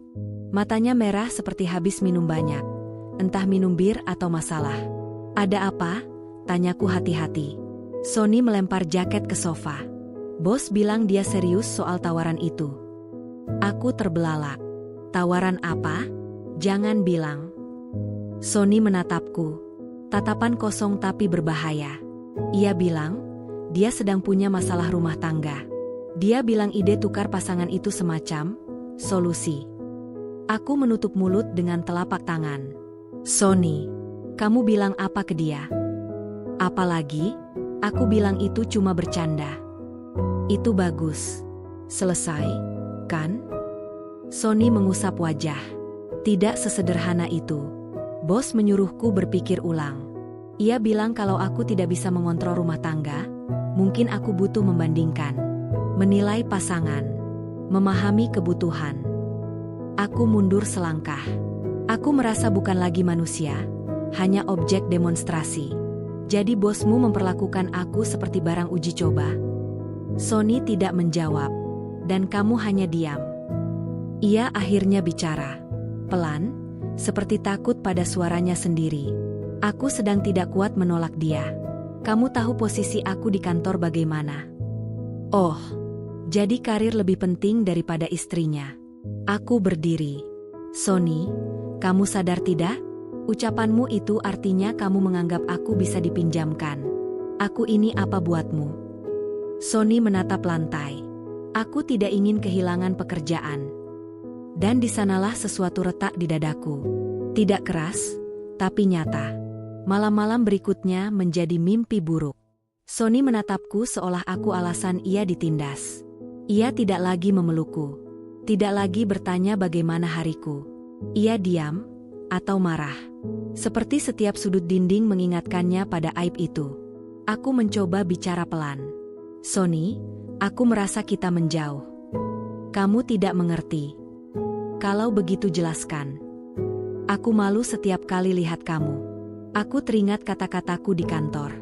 Speaker 1: Matanya merah seperti habis minum banyak. Entah minum bir atau masalah. Ada apa? Tanyaku hati-hati. Sony melempar jaket ke sofa. Bos bilang dia serius soal tawaran itu. Aku terbelalak. Tawaran apa? Jangan bilang. Sony menatapku. Tatapan kosong tapi berbahaya. Ia bilang, dia sedang punya masalah rumah tangga. Dia bilang ide tukar pasangan itu semacam solusi. Aku menutup mulut dengan telapak tangan. Sony, kamu bilang apa ke dia? Apalagi, aku bilang itu cuma bercanda. Itu bagus. Selesai, kan? Sony mengusap wajah. Tidak sesederhana itu. Bos menyuruhku berpikir ulang. Ia bilang kalau aku tidak bisa mengontrol rumah tangga, mungkin aku butuh membandingkan. Menilai pasangan. Memahami kebutuhan. Aku mundur selangkah. Aku merasa bukan lagi manusia, hanya objek demonstrasi. Jadi bosmu memperlakukan aku seperti barang uji coba? Sony tidak menjawab. Dan kamu hanya diam. Ia akhirnya bicara. Pelan, seperti takut pada suaranya sendiri. Aku sedang tidak kuat menolak dia. Kamu tahu posisi aku di kantor bagaimana? Oh, jadi karir lebih penting daripada istrinya. Aku berdiri. Sony, kamu sadar tidak? Ucapanmu itu artinya kamu menganggap aku bisa dipinjamkan. Aku ini apa buatmu? Sony menatap lantai. Aku tidak ingin kehilangan pekerjaan. Dan di sanalah sesuatu retak di dadaku. Tidak keras, tapi nyata. Malam-malam berikutnya menjadi mimpi buruk. Sony menatapku seolah aku alasan ia ditindas. Ia tidak lagi memelukku. Tidak lagi bertanya bagaimana hariku. Ia diam, atau marah. Seperti setiap sudut dinding mengingatkannya pada aib itu. Aku mencoba bicara pelan. Sony, aku merasa kita menjauh. Kamu tidak mengerti. Kalau begitu jelaskan. Aku malu setiap kali lihat kamu. Aku teringat kata-kataku di kantor.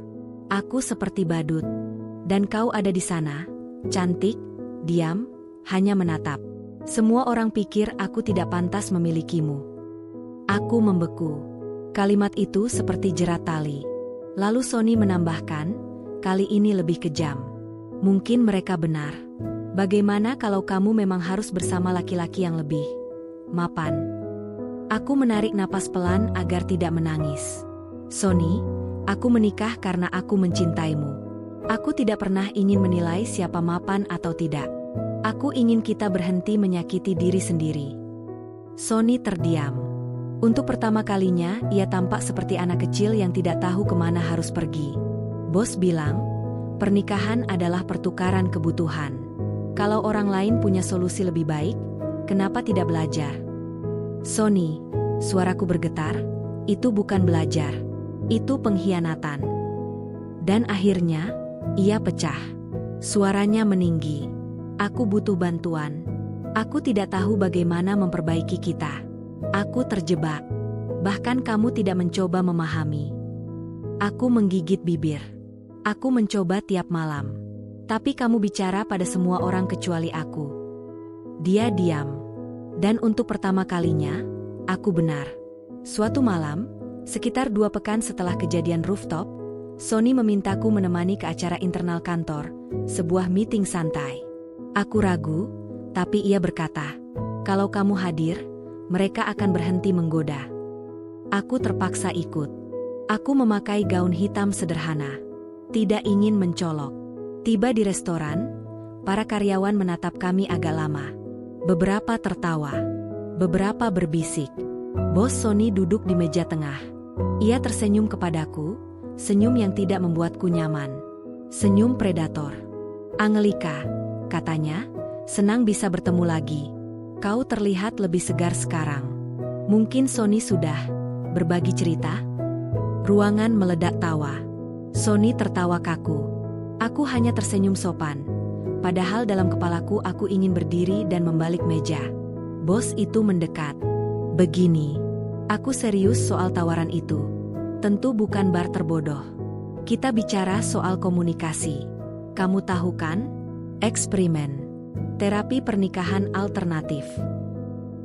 Speaker 1: Aku seperti badut. Dan kau ada di sana, cantik, diam, hanya menatap. Semua orang pikir aku tidak pantas memilikimu. Aku membeku. Kalimat itu seperti jerat tali. Lalu Sony menambahkan, kali ini lebih kejam. Mungkin mereka benar. Bagaimana kalau kamu memang harus bersama laki-laki yang lebih mapan? Aku menarik napas pelan agar tidak menangis. Sony, aku menikah karena aku mencintaimu. Aku tidak pernah ingin menilai siapa mapan atau tidak. Aku ingin kita berhenti menyakiti diri sendiri. Sony terdiam. Untuk pertama kalinya, ia tampak seperti anak kecil yang tidak tahu kemana harus pergi. Bos bilang, pernikahan adalah pertukaran kebutuhan. Kalau orang lain punya solusi lebih baik, kenapa tidak belajar? Sony, suaraku bergetar, itu bukan belajar. Itu pengkhianatan. Dan akhirnya, ia pecah. Suaranya meninggi. Aku butuh bantuan. Aku tidak tahu bagaimana memperbaiki kita. Aku terjebak. Bahkan kamu tidak mencoba memahami. Aku menggigit bibir. Aku mencoba tiap malam. Tapi kamu bicara pada semua orang kecuali aku. Dia diam. Dan untuk pertama kalinya, aku benar. Suatu malam, sekitar 2 pekan setelah kejadian rooftop, Sony memintaku menemani ke acara internal kantor, sebuah meeting santai. Aku ragu, tapi ia berkata, kalau kamu hadir, mereka akan berhenti menggoda. Aku terpaksa ikut. Aku memakai gaun hitam sederhana. Tidak ingin mencolok. Tiba di restoran, para karyawan menatap kami agak lama. Beberapa tertawa. Beberapa berbisik. Bos Sony duduk di meja tengah. Ia tersenyum kepadaku, senyum yang tidak membuatku nyaman. Senyum predator. "Angelika," katanya, "senang bisa bertemu lagi. Kau terlihat lebih segar sekarang. Mungkin Sony sudah berbagi cerita?" Ruangan meledak tawa. Sony tertawa kaku. Aku hanya tersenyum sopan. Padahal dalam kepalaku aku ingin berdiri dan membalik meja. Bos itu mendekat. "Begini, aku serius soal tawaran itu. Tentu bukan barter bodoh. Kita bicara soal komunikasi. Kamu tahu kan? Eksperimen. Terapi pernikahan alternatif."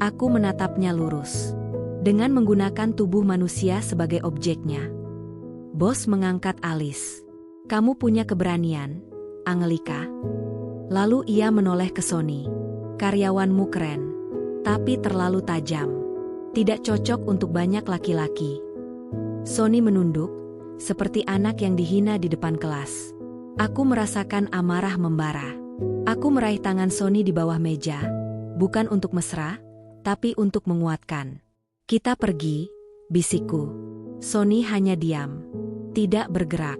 Speaker 1: Aku menatapnya lurus. Dengan menggunakan tubuh manusia sebagai objeknya. Bos mengangkat alis. "Kamu punya keberanian, Angelika." Lalu ia menoleh ke Sony. "Karyawanmu keren, tapi terlalu tajam. Tidak cocok untuk banyak laki-laki." Sony menunduk, seperti anak yang dihina di depan kelas. Aku merasakan amarah membara. Aku meraih tangan Sony di bawah meja, bukan untuk mesra, tapi untuk menguatkan. "Kita pergi," bisikku. Sony hanya diam, tidak bergerak.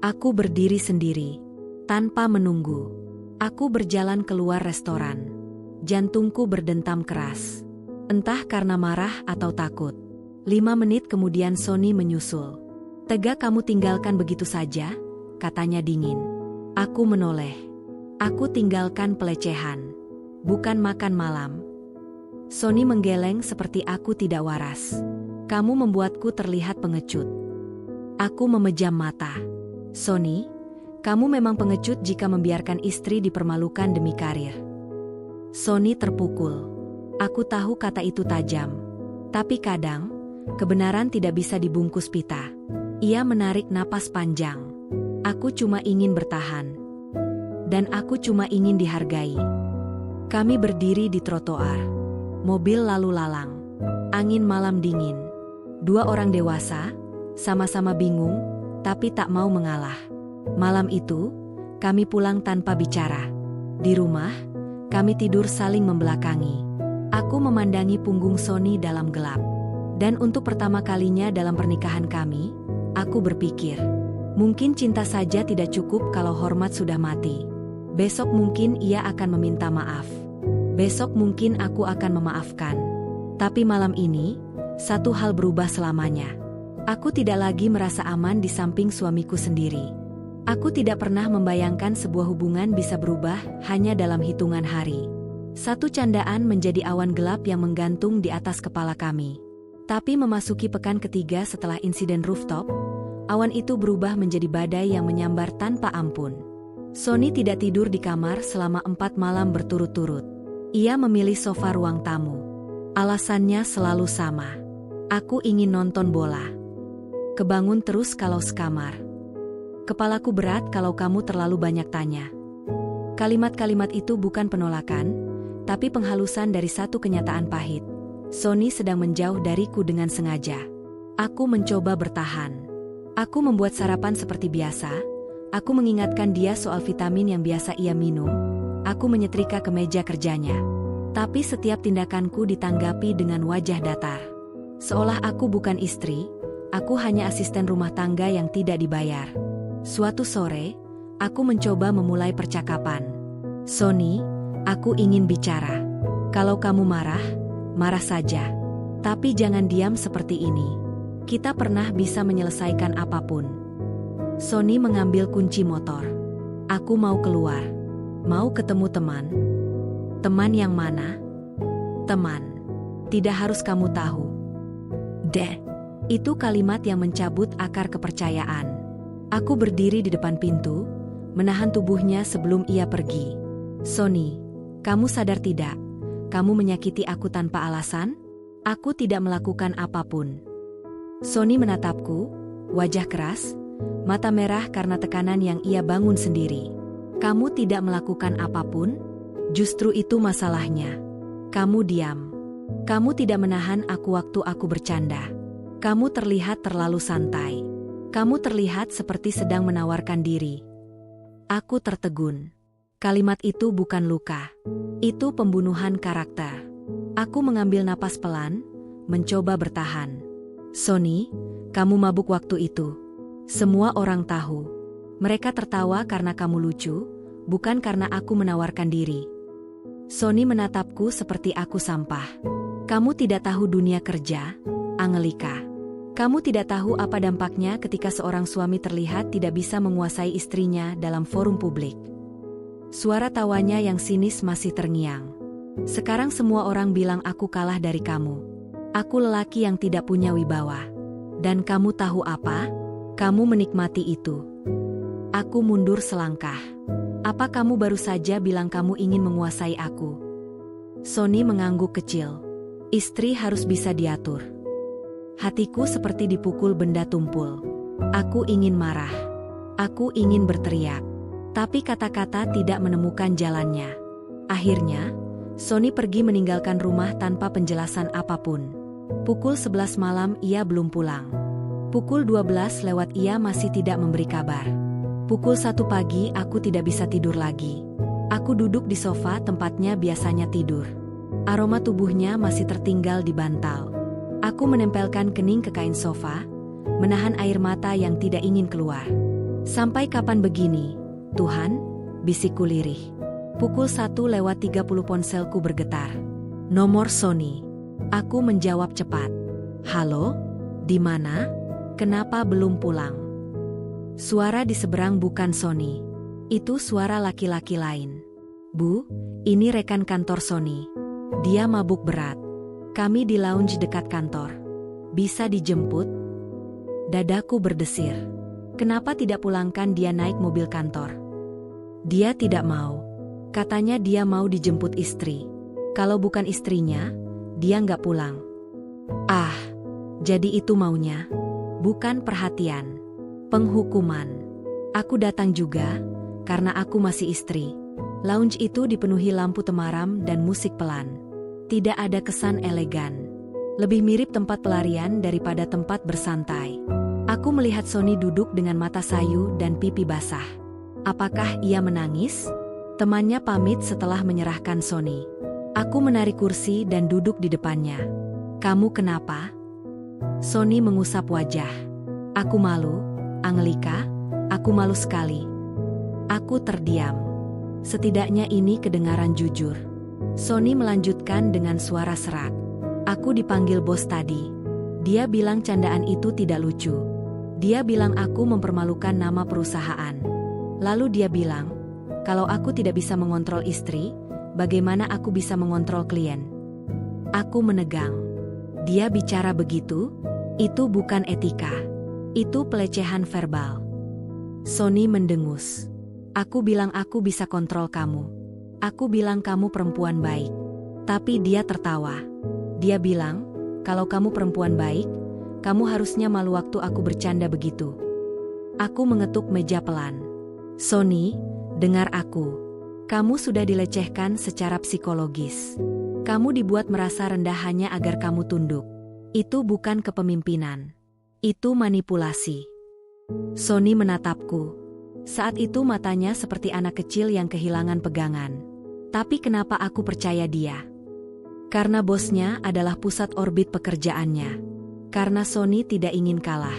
Speaker 1: Aku berdiri sendiri, tanpa menunggu. Aku berjalan keluar restoran. Jantungku berdentam keras. Entah karena marah atau takut. 5 menit kemudian Sony menyusul. "Tega kamu tinggalkan begitu saja?" katanya dingin. Aku menoleh. "Aku tinggalkan pelecehan, bukan makan malam." Sony menggeleng seperti aku tidak waras. "Kamu membuatku terlihat pengecut." Aku memejam mata. "Sony, kamu memang pengecut jika membiarkan istri dipermalukan demi karir." Sony terpukul. Aku tahu kata itu tajam. Tapi kadang, kebenaran tidak bisa dibungkus pita. Ia menarik napas panjang. "Aku cuma ingin bertahan. Dan aku cuma ingin dihargai." Kami berdiri di trotoar. Mobil lalu lalang. Angin malam dingin. 2 orang dewasa, sama-sama bingung, tapi tak mau mengalah. Malam itu, kami pulang tanpa bicara. Di rumah, kami tidur saling membelakangi. Aku memandangi punggung Sony dalam gelap. Dan untuk pertama kalinya dalam pernikahan kami, aku berpikir, mungkin cinta saja tidak cukup kalau hormat sudah mati. Besok mungkin ia akan meminta maaf. Besok mungkin aku akan memaafkan. Tapi malam ini, satu hal berubah selamanya. Aku tidak lagi merasa aman di samping suamiku sendiri. Aku tidak pernah membayangkan sebuah hubungan bisa berubah hanya dalam hitungan hari. Satu candaan menjadi awan gelap yang menggantung di atas kepala kami. Tapi memasuki pekan ketiga setelah insiden rooftop, awan itu berubah menjadi badai yang menyambar tanpa ampun. Sony tidak tidur di kamar selama 4 malam berturut-turut. Ia memilih sofa ruang tamu. Alasannya selalu sama. "Aku ingin nonton bola. Kebangun terus kalau sekamar. Kepalaku berat kalau kamu terlalu banyak tanya." Kalimat-kalimat itu bukan penolakan, tapi penghalusan dari satu kenyataan pahit. Sony sedang menjauh dariku dengan sengaja. Aku mencoba bertahan. Aku membuat sarapan seperti biasa. Aku mengingatkan dia soal vitamin yang biasa ia minum. Aku menyetrika ke meja kerjanya. Tapi setiap tindakanku ditanggapi dengan wajah datar. Seolah aku bukan istri, aku hanya asisten rumah tangga yang tidak dibayar. Suatu sore, aku mencoba memulai percakapan. "Sony, aku ingin bicara. Kalau kamu marah, marah saja. Tapi jangan diam seperti ini. Kita pernah bisa menyelesaikan apapun." Sony mengambil kunci motor. "Aku mau keluar. Mau ketemu teman." "Teman yang mana?" "Teman. Tidak harus kamu tahu." Itu kalimat yang mencabut akar kepercayaan. Aku berdiri di depan pintu, menahan tubuhnya sebelum ia pergi. "Sony, kamu sadar tidak? Kamu menyakiti aku tanpa alasan? Aku tidak melakukan apapun." Sony menatapku, wajah keras, mata merah karena tekanan yang ia bangun sendiri. "Kamu tidak melakukan apapun? Justru itu masalahnya. Kamu diam. Kamu tidak menahan aku waktu aku bercanda. Kamu terlihat terlalu santai. Kamu terlihat seperti sedang menawarkan diri." Aku tertegun. Kalimat itu bukan luka. Itu pembunuhan karakter. Aku mengambil napas pelan, mencoba bertahan. "Sony, kamu mabuk waktu itu. Semua orang tahu. Mereka tertawa karena kamu lucu, bukan karena aku menawarkan diri. Sony menatapku seperti aku sampah. Kamu tidak tahu dunia kerja, Angelika. Kamu tidak tahu apa dampaknya ketika seorang suami terlihat tidak bisa menguasai istrinya dalam forum publik. Suara tawanya yang sinis masih terngiang. Sekarang semua orang bilang aku kalah dari kamu. Aku lelaki yang tidak punya wibawa. Dan kamu tahu apa? Kamu menikmati itu. Aku mundur selangkah. Apa kamu baru saja bilang kamu ingin menguasai aku? Sony mengangguk kecil. Istri harus bisa diatur. Hatiku seperti dipukul benda tumpul. Aku ingin marah. Aku ingin berteriak. Tapi kata-kata tidak menemukan jalannya. Akhirnya, Sony pergi meninggalkan rumah tanpa penjelasan apapun. Pukul 11 malam ia belum pulang. Pukul 12 lewat ia masih tidak memberi kabar. Pukul 1 pagi aku tidak bisa tidur lagi. Aku duduk di sofa tempatnya biasanya tidur. Aroma tubuhnya masih tertinggal di bantal. Aku menempelkan kening ke kain sofa, menahan air mata yang tidak ingin keluar. Sampai kapan begini, Tuhan? Bisikku lirih. Pukul 1 lewat 30 ponselku bergetar. Nomor Sony. Aku menjawab cepat. Halo? Di mana? Kenapa belum pulang? Suara di seberang bukan Sony. Itu suara laki-laki lain. Bu, ini rekan kantor Sony. Dia mabuk berat. Kami di lounge dekat kantor. Bisa dijemput? Dadaku berdesir. Kenapa tidak pulangkan dia naik mobil kantor? Dia tidak mau. Katanya dia mau dijemput istri. Kalau bukan istrinya, dia nggak pulang. Ah, jadi itu maunya. Bukan perhatian. Penghukuman. Aku datang juga, karena aku masih istri. Lounge itu dipenuhi lampu temaram dan musik pelan. Tidak ada kesan elegan. Lebih mirip tempat pelarian daripada tempat bersantai. Aku melihat Sony duduk dengan mata sayu dan pipi basah. Apakah ia menangis? Temannya pamit setelah menyerahkan Sony. Aku menarik kursi dan duduk di depannya. Kamu kenapa? Sony mengusap wajah. Aku malu. Angelika, aku malu sekali. Aku terdiam. Setidaknya ini kedengaran jujur. Sony melanjutkan dengan suara serak. Aku dipanggil bos tadi. Dia bilang candaan itu tidak lucu. Dia bilang aku mempermalukan nama perusahaan. Lalu dia bilang, kalau aku tidak bisa mengontrol istri, bagaimana aku bisa mengontrol klien? Aku menegang. Dia bicara begitu? Itu bukan etika. Itu pelecehan verbal. Sony mendengus. Aku bilang aku bisa kontrol kamu. Aku bilang kamu perempuan baik. Tapi dia tertawa. Dia bilang, kalau kamu perempuan baik, kamu harusnya malu waktu aku bercanda begitu. Aku mengetuk meja pelan. Sony, dengar aku. Kamu sudah dilecehkan secara psikologis. Kamu dibuat merasa rendah hanya agar kamu tunduk. Itu bukan kepemimpinan. Itu manipulasi. Sony menatapku. Saat itu matanya seperti anak kecil yang kehilangan pegangan. Tapi kenapa aku percaya dia? Karena bosnya adalah pusat orbit pekerjaannya. Karena Sony tidak ingin kalah.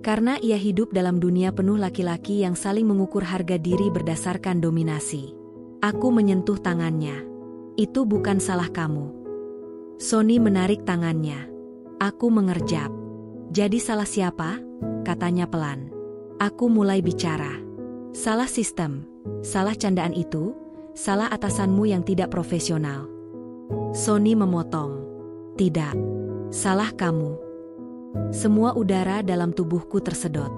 Speaker 1: Karena ia hidup dalam dunia penuh laki-laki yang saling mengukur harga diri berdasarkan dominasi. Aku menyentuh tangannya. Itu bukan salah kamu. Sony menarik tangannya. Aku mengerjap. Jadi salah siapa? Katanya pelan. Aku mulai bicara. Salah sistem, salah candaan itu, salah atasanmu yang tidak profesional. Sony memotong. Tidak, salah kamu. Semua udara dalam tubuhku tersedot.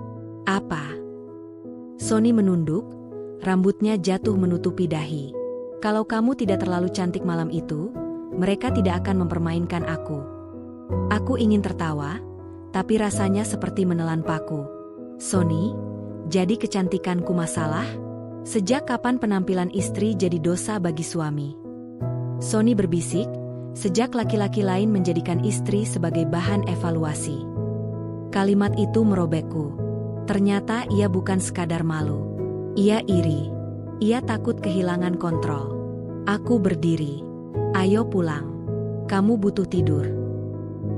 Speaker 1: Apa? Sony menunduk, rambutnya jatuh menutupi dahi. Kalau kamu tidak terlalu cantik malam itu, mereka tidak akan mempermainkan aku. Aku ingin tertawa, tapi rasanya seperti menelan paku. Sony, jadi kecantikanku masalah? Sejak kapan penampilan istri jadi dosa bagi suami? Sony berbisik, sejak laki-laki lain menjadikan istri sebagai bahan evaluasi. Kalimat itu merobekku. Ternyata ia bukan sekadar malu. Ia iri. Ia takut kehilangan kontrol. Aku berdiri. Ayo pulang. Kamu butuh tidur.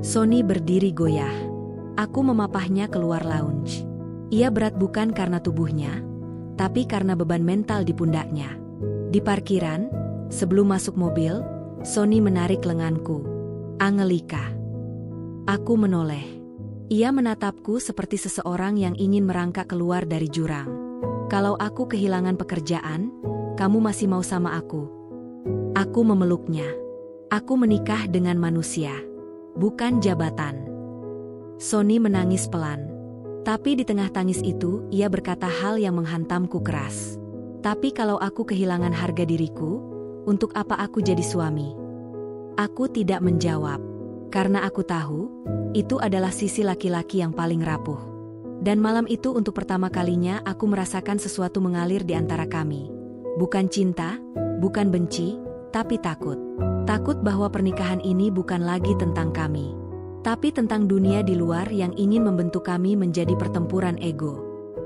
Speaker 1: Sony berdiri goyah. Aku memapahnya keluar lounge. Ia berat bukan karena tubuhnya, tapi karena beban mental di pundaknya. Di parkiran, sebelum masuk mobil, Sony menarik lenganku. Angelika. Aku menoleh. Ia menatapku seperti seseorang yang ingin merangkak keluar dari jurang. Kalau aku kehilangan pekerjaan, kamu masih mau sama aku? Aku memeluknya. Aku menikah dengan manusia, bukan jabatan. Sony menangis pelan. Tapi di tengah tangis itu, ia berkata hal yang menghantamku keras. Tapi kalau aku kehilangan harga diriku, untuk apa aku jadi suami? Aku tidak menjawab. Karena aku tahu, itu adalah sisi laki-laki yang paling rapuh. Dan malam itu untuk pertama kalinya aku merasakan sesuatu mengalir di antara kami. Bukan cinta, bukan benci, tapi takut. Takut bahwa pernikahan ini bukan lagi tentang kami, tapi tentang dunia di luar yang ingin membentuk kami menjadi pertempuran ego.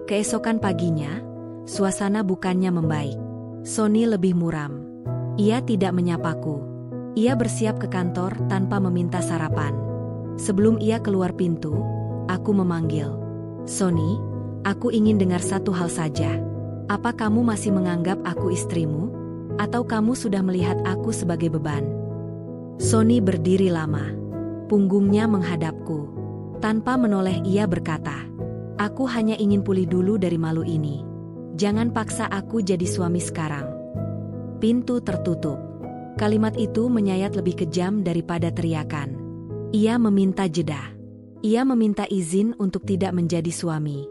Speaker 1: Keesokan paginya, suasana bukannya membaik. Sony lebih muram. Ia tidak menyapaku. Ia bersiap ke kantor tanpa meminta sarapan. Sebelum ia keluar pintu, aku memanggil. Sony, aku ingin dengar satu hal saja. Apa kamu masih menganggap aku istrimu? Atau kamu sudah melihat aku sebagai beban? Sony berdiri lama. Punggungnya menghadapku. Tanpa menoleh ia berkata, aku hanya ingin pulih dulu dari malu ini. Jangan paksa aku jadi suami sekarang. Pintu tertutup. Kalimat itu menyayat lebih kejam daripada teriakan. Ia meminta jeda. Ia meminta izin untuk tidak menjadi suami.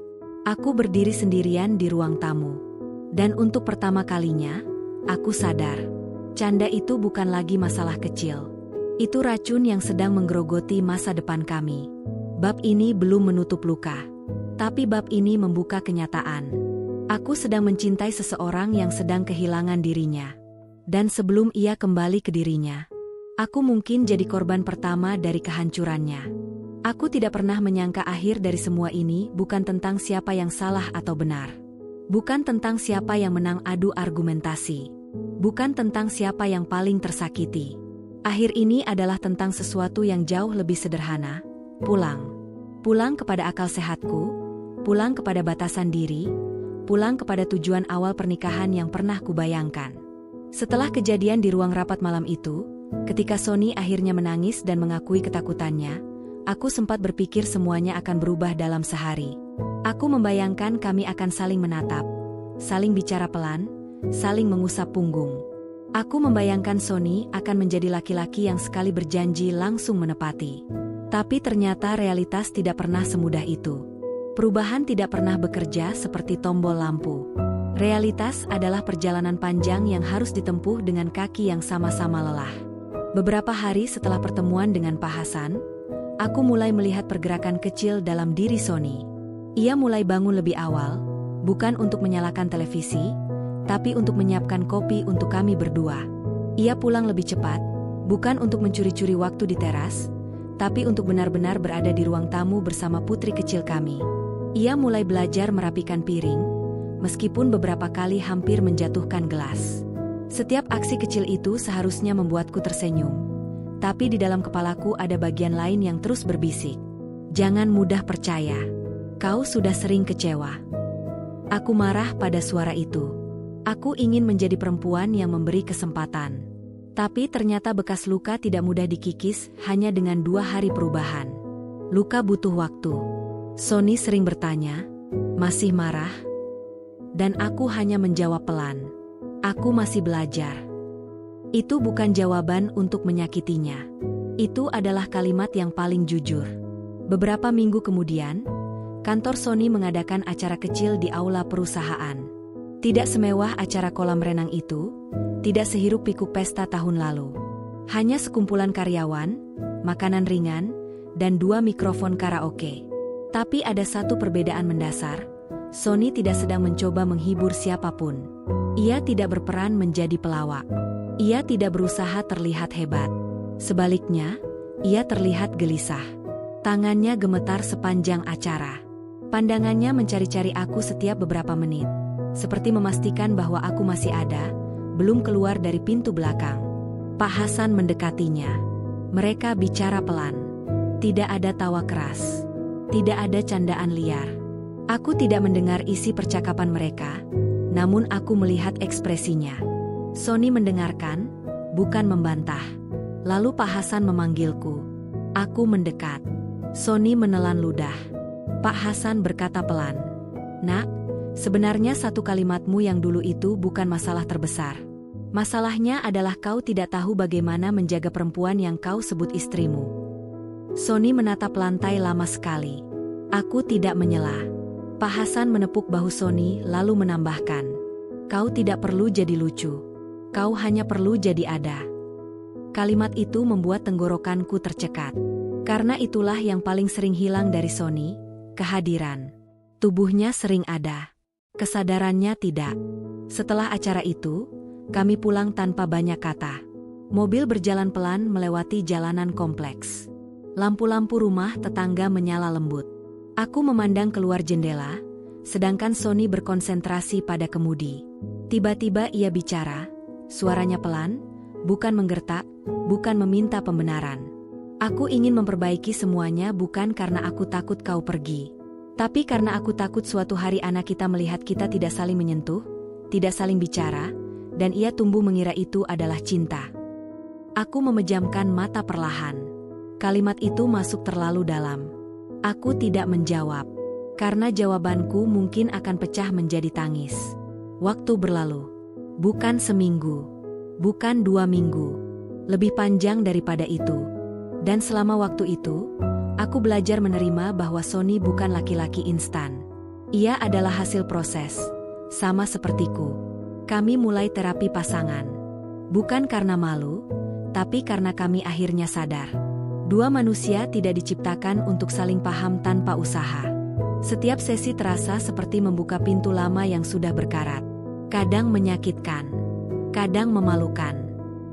Speaker 1: Aku berdiri sendirian di ruang tamu. Dan untuk pertama kalinya, aku sadar. Canda itu bukan lagi masalah kecil. Itu racun yang sedang menggerogoti masa depan kami. Bab ini belum menutup luka. Tapi bab ini membuka kenyataan. Aku sedang mencintai seseorang yang sedang kehilangan dirinya. Dan sebelum ia kembali ke dirinya, aku mungkin jadi korban pertama dari kehancurannya. Aku tidak pernah menyangka akhir dari semua ini bukan tentang siapa yang salah atau benar. Bukan tentang siapa yang menang adu argumentasi. Bukan tentang siapa yang paling tersakiti. Akhir ini adalah tentang sesuatu yang jauh lebih sederhana. Pulang. Pulang kepada akal sehatku. Pulang kepada batasan diri. Pulang kepada tujuan awal pernikahan yang pernah kubayangkan. Setelah kejadian di ruang rapat malam itu, ketika Sony akhirnya menangis dan mengakui ketakutannya, aku sempat berpikir semuanya akan berubah dalam sehari. Aku membayangkan kami akan saling menatap, saling bicara pelan, saling mengusap punggung. Aku membayangkan Sony akan menjadi laki-laki yang sekali berjanji langsung menepati. Tapi ternyata realitas tidak pernah semudah itu. Perubahan tidak pernah bekerja seperti tombol lampu. Realitas adalah perjalanan panjang yang harus ditempuh dengan kaki yang sama-sama lelah. Beberapa hari setelah pertemuan dengan Pak Hasan, aku mulai melihat pergerakan kecil dalam diri Sony. Ia mulai bangun lebih awal, bukan untuk menyalakan televisi, tapi untuk menyiapkan kopi untuk kami berdua. Ia pulang lebih cepat, bukan untuk mencuri-curi waktu di teras, tapi untuk benar-benar berada di ruang tamu bersama putri kecil kami. Ia mulai belajar merapikan piring, meskipun beberapa kali hampir menjatuhkan gelas. Setiap aksi kecil itu seharusnya membuatku tersenyum. Tapi di dalam kepalaku ada bagian lain yang terus berbisik. Jangan mudah percaya. Kau sudah sering kecewa. Aku marah pada suara itu. Aku ingin menjadi perempuan yang memberi kesempatan. Tapi ternyata bekas luka tidak mudah dikikis hanya dengan 2 hari perubahan. Luka butuh waktu. Sony sering bertanya, masih marah? Dan aku hanya menjawab pelan. Aku masih belajar. Itu bukan jawaban untuk menyakitinya. Itu adalah kalimat yang paling jujur. Beberapa minggu kemudian, kantor Sony mengadakan acara kecil di aula perusahaan. Tidak semewah acara kolam renang itu, tidak sehiruk-pikuk pesta tahun lalu. Hanya sekumpulan karyawan, makanan ringan, dan 2 mikrofon karaoke. Tapi ada satu perbedaan mendasar. Sony tidak sedang mencoba menghibur siapapun. Ia tidak berperan menjadi pelawak. Ia tidak berusaha terlihat hebat. Sebaliknya, ia terlihat gelisah. Tangannya gemetar sepanjang acara. Pandangannya mencari-cari aku setiap beberapa menit. Seperti memastikan bahwa aku masih ada, belum keluar dari pintu belakang. Pak Hasan mendekatinya. Mereka bicara pelan. Tidak ada tawa keras. Tidak ada candaan liar. Aku tidak mendengar isi percakapan mereka, namun aku melihat ekspresinya. Sony mendengarkan, bukan membantah. Lalu Pak Hasan memanggilku. Aku mendekat. Sony menelan ludah. Pak Hasan berkata pelan, "Nak, sebenarnya satu kalimatmu yang dulu itu bukan masalah terbesar. Masalahnya adalah kau tidak tahu bagaimana menjaga perempuan yang kau sebut istrimu." Sony menatap lantai lama sekali. Aku tidak menyela. Pak Hasan menepuk bahu Sony lalu menambahkan, "Kau tidak perlu jadi lucu. Kau hanya perlu jadi ada." Kalimat itu membuat tenggorokanku tercekat. Karena itulah yang paling sering hilang dari Sony, kehadiran. Tubuhnya sering ada. Kesadarannya tidak. Setelah acara itu, kami pulang tanpa banyak kata. Mobil berjalan pelan melewati jalanan kompleks. Lampu-lampu rumah tetangga menyala lembut. Aku memandang keluar jendela, sedangkan Sony berkonsentrasi pada kemudi. Tiba-tiba ia bicara, suaranya pelan, bukan menggertak, bukan meminta pembenaran. "Aku ingin memperbaiki semuanya bukan karena aku takut kau pergi. Tapi karena aku takut suatu hari anak kita melihat kita tidak saling menyentuh, tidak saling bicara, dan ia tumbuh mengira itu adalah cinta." Aku memejamkan mata perlahan. Kalimat itu masuk terlalu dalam. Aku tidak menjawab. Karena jawabanku mungkin akan pecah menjadi tangis. Waktu berlalu. Bukan seminggu. Bukan 2 minggu. Lebih panjang daripada itu. Dan selama waktu itu, aku belajar menerima bahwa Sony bukan laki-laki instan. Ia adalah hasil proses. Sama sepertiku. Kami mulai terapi pasangan. Bukan karena malu, tapi karena kami akhirnya sadar. 2 manusia tidak diciptakan untuk saling paham tanpa usaha. Setiap sesi terasa seperti membuka pintu lama yang sudah berkarat. Kadang menyakitkan. Kadang memalukan.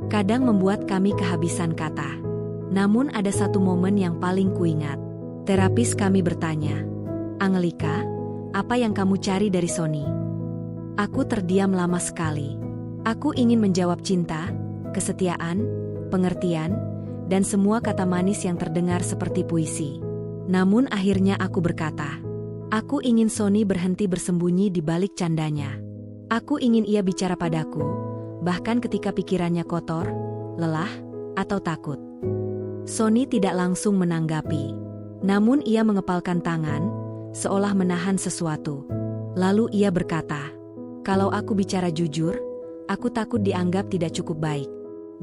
Speaker 1: Kadang membuat kami kehabisan kata. Namun ada satu momen yang paling kuingat. Terapis kami bertanya, "Angelika, apa yang kamu cari dari Sony?" Aku terdiam lama sekali. Aku ingin menjawab cinta, kesetiaan, pengertian, dan semua kata manis yang terdengar seperti puisi. Namun akhirnya aku berkata, aku ingin Sony berhenti bersembunyi di balik candanya. Aku ingin ia bicara padaku, bahkan ketika pikirannya kotor, lelah, atau takut. Sony tidak langsung menanggapi. Namun ia mengepalkan tangan, seolah menahan sesuatu. Lalu ia berkata, "Kalau aku bicara jujur, aku takut dianggap tidak cukup baik.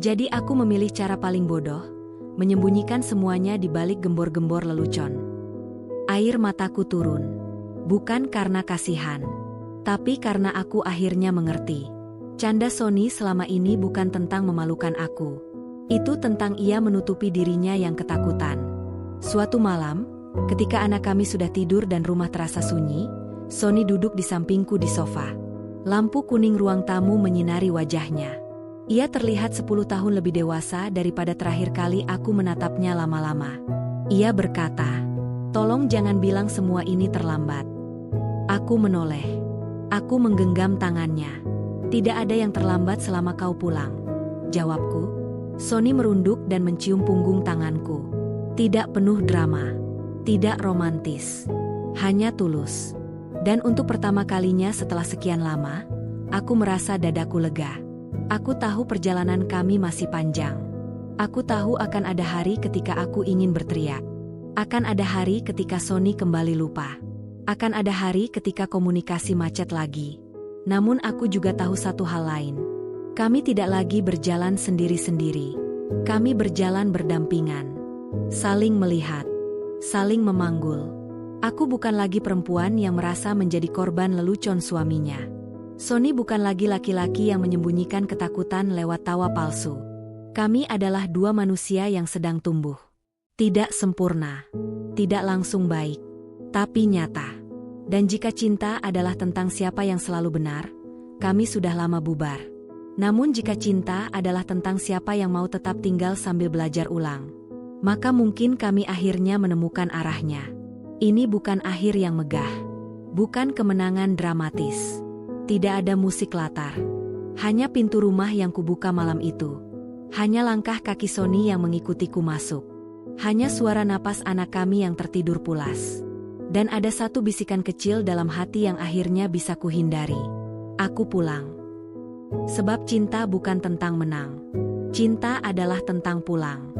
Speaker 1: Jadi aku memilih cara paling bodoh, menyembunyikan semuanya di balik gembor-gembor lelucon." Air mataku turun. Bukan karena kasihan, tapi karena aku akhirnya mengerti. Canda Sony selama ini bukan tentang memalukan aku. Itu tentang ia menutupi dirinya yang ketakutan. Suatu malam, ketika anak kami sudah tidur dan rumah terasa sunyi, Sony duduk di sampingku di sofa. Lampu kuning ruang tamu menyinari wajahnya. Ia terlihat 10 tahun lebih dewasa daripada terakhir kali aku menatapnya lama-lama. Ia berkata, "Tolong jangan bilang semua ini terlambat." Aku menoleh. Aku menggenggam tangannya. "Tidak ada yang terlambat selama kau pulang," jawabku. Sony merunduk dan mencium punggung tanganku. Tidak penuh drama. Tidak romantis. Hanya tulus. Dan untuk pertama kalinya setelah sekian lama, aku merasa dadaku lega. Aku tahu perjalanan kami masih panjang. Aku tahu akan ada hari ketika aku ingin berteriak. Akan ada hari ketika Sony kembali lupa. Akan ada hari ketika komunikasi macet lagi. Namun aku juga tahu satu hal lain. Kami tidak lagi berjalan sendiri-sendiri. Kami berjalan berdampingan. Saling melihat. Saling memanggul. Aku bukan lagi perempuan yang merasa menjadi korban lelucon suaminya. Sony bukan lagi laki-laki yang menyembunyikan ketakutan lewat tawa palsu. Kami adalah 2 manusia yang sedang tumbuh. Tidak sempurna. Tidak langsung baik. Tapi nyata. Dan jika cinta adalah tentang siapa yang selalu benar, kami sudah lama bubar. Namun jika cinta adalah tentang siapa yang mau tetap tinggal sambil belajar ulang, maka mungkin kami akhirnya menemukan arahnya. Ini bukan akhir yang megah. Bukan kemenangan dramatis. Tidak ada musik latar. Hanya pintu rumah yang kubuka malam itu. Hanya langkah kaki Sony yang mengikutiku masuk. Hanya suara napas anak kami yang tertidur pulas. Dan ada satu bisikan kecil dalam hati yang akhirnya bisa kuhindari. Aku pulang. Sebab cinta bukan tentang menang. Cinta adalah tentang pulang.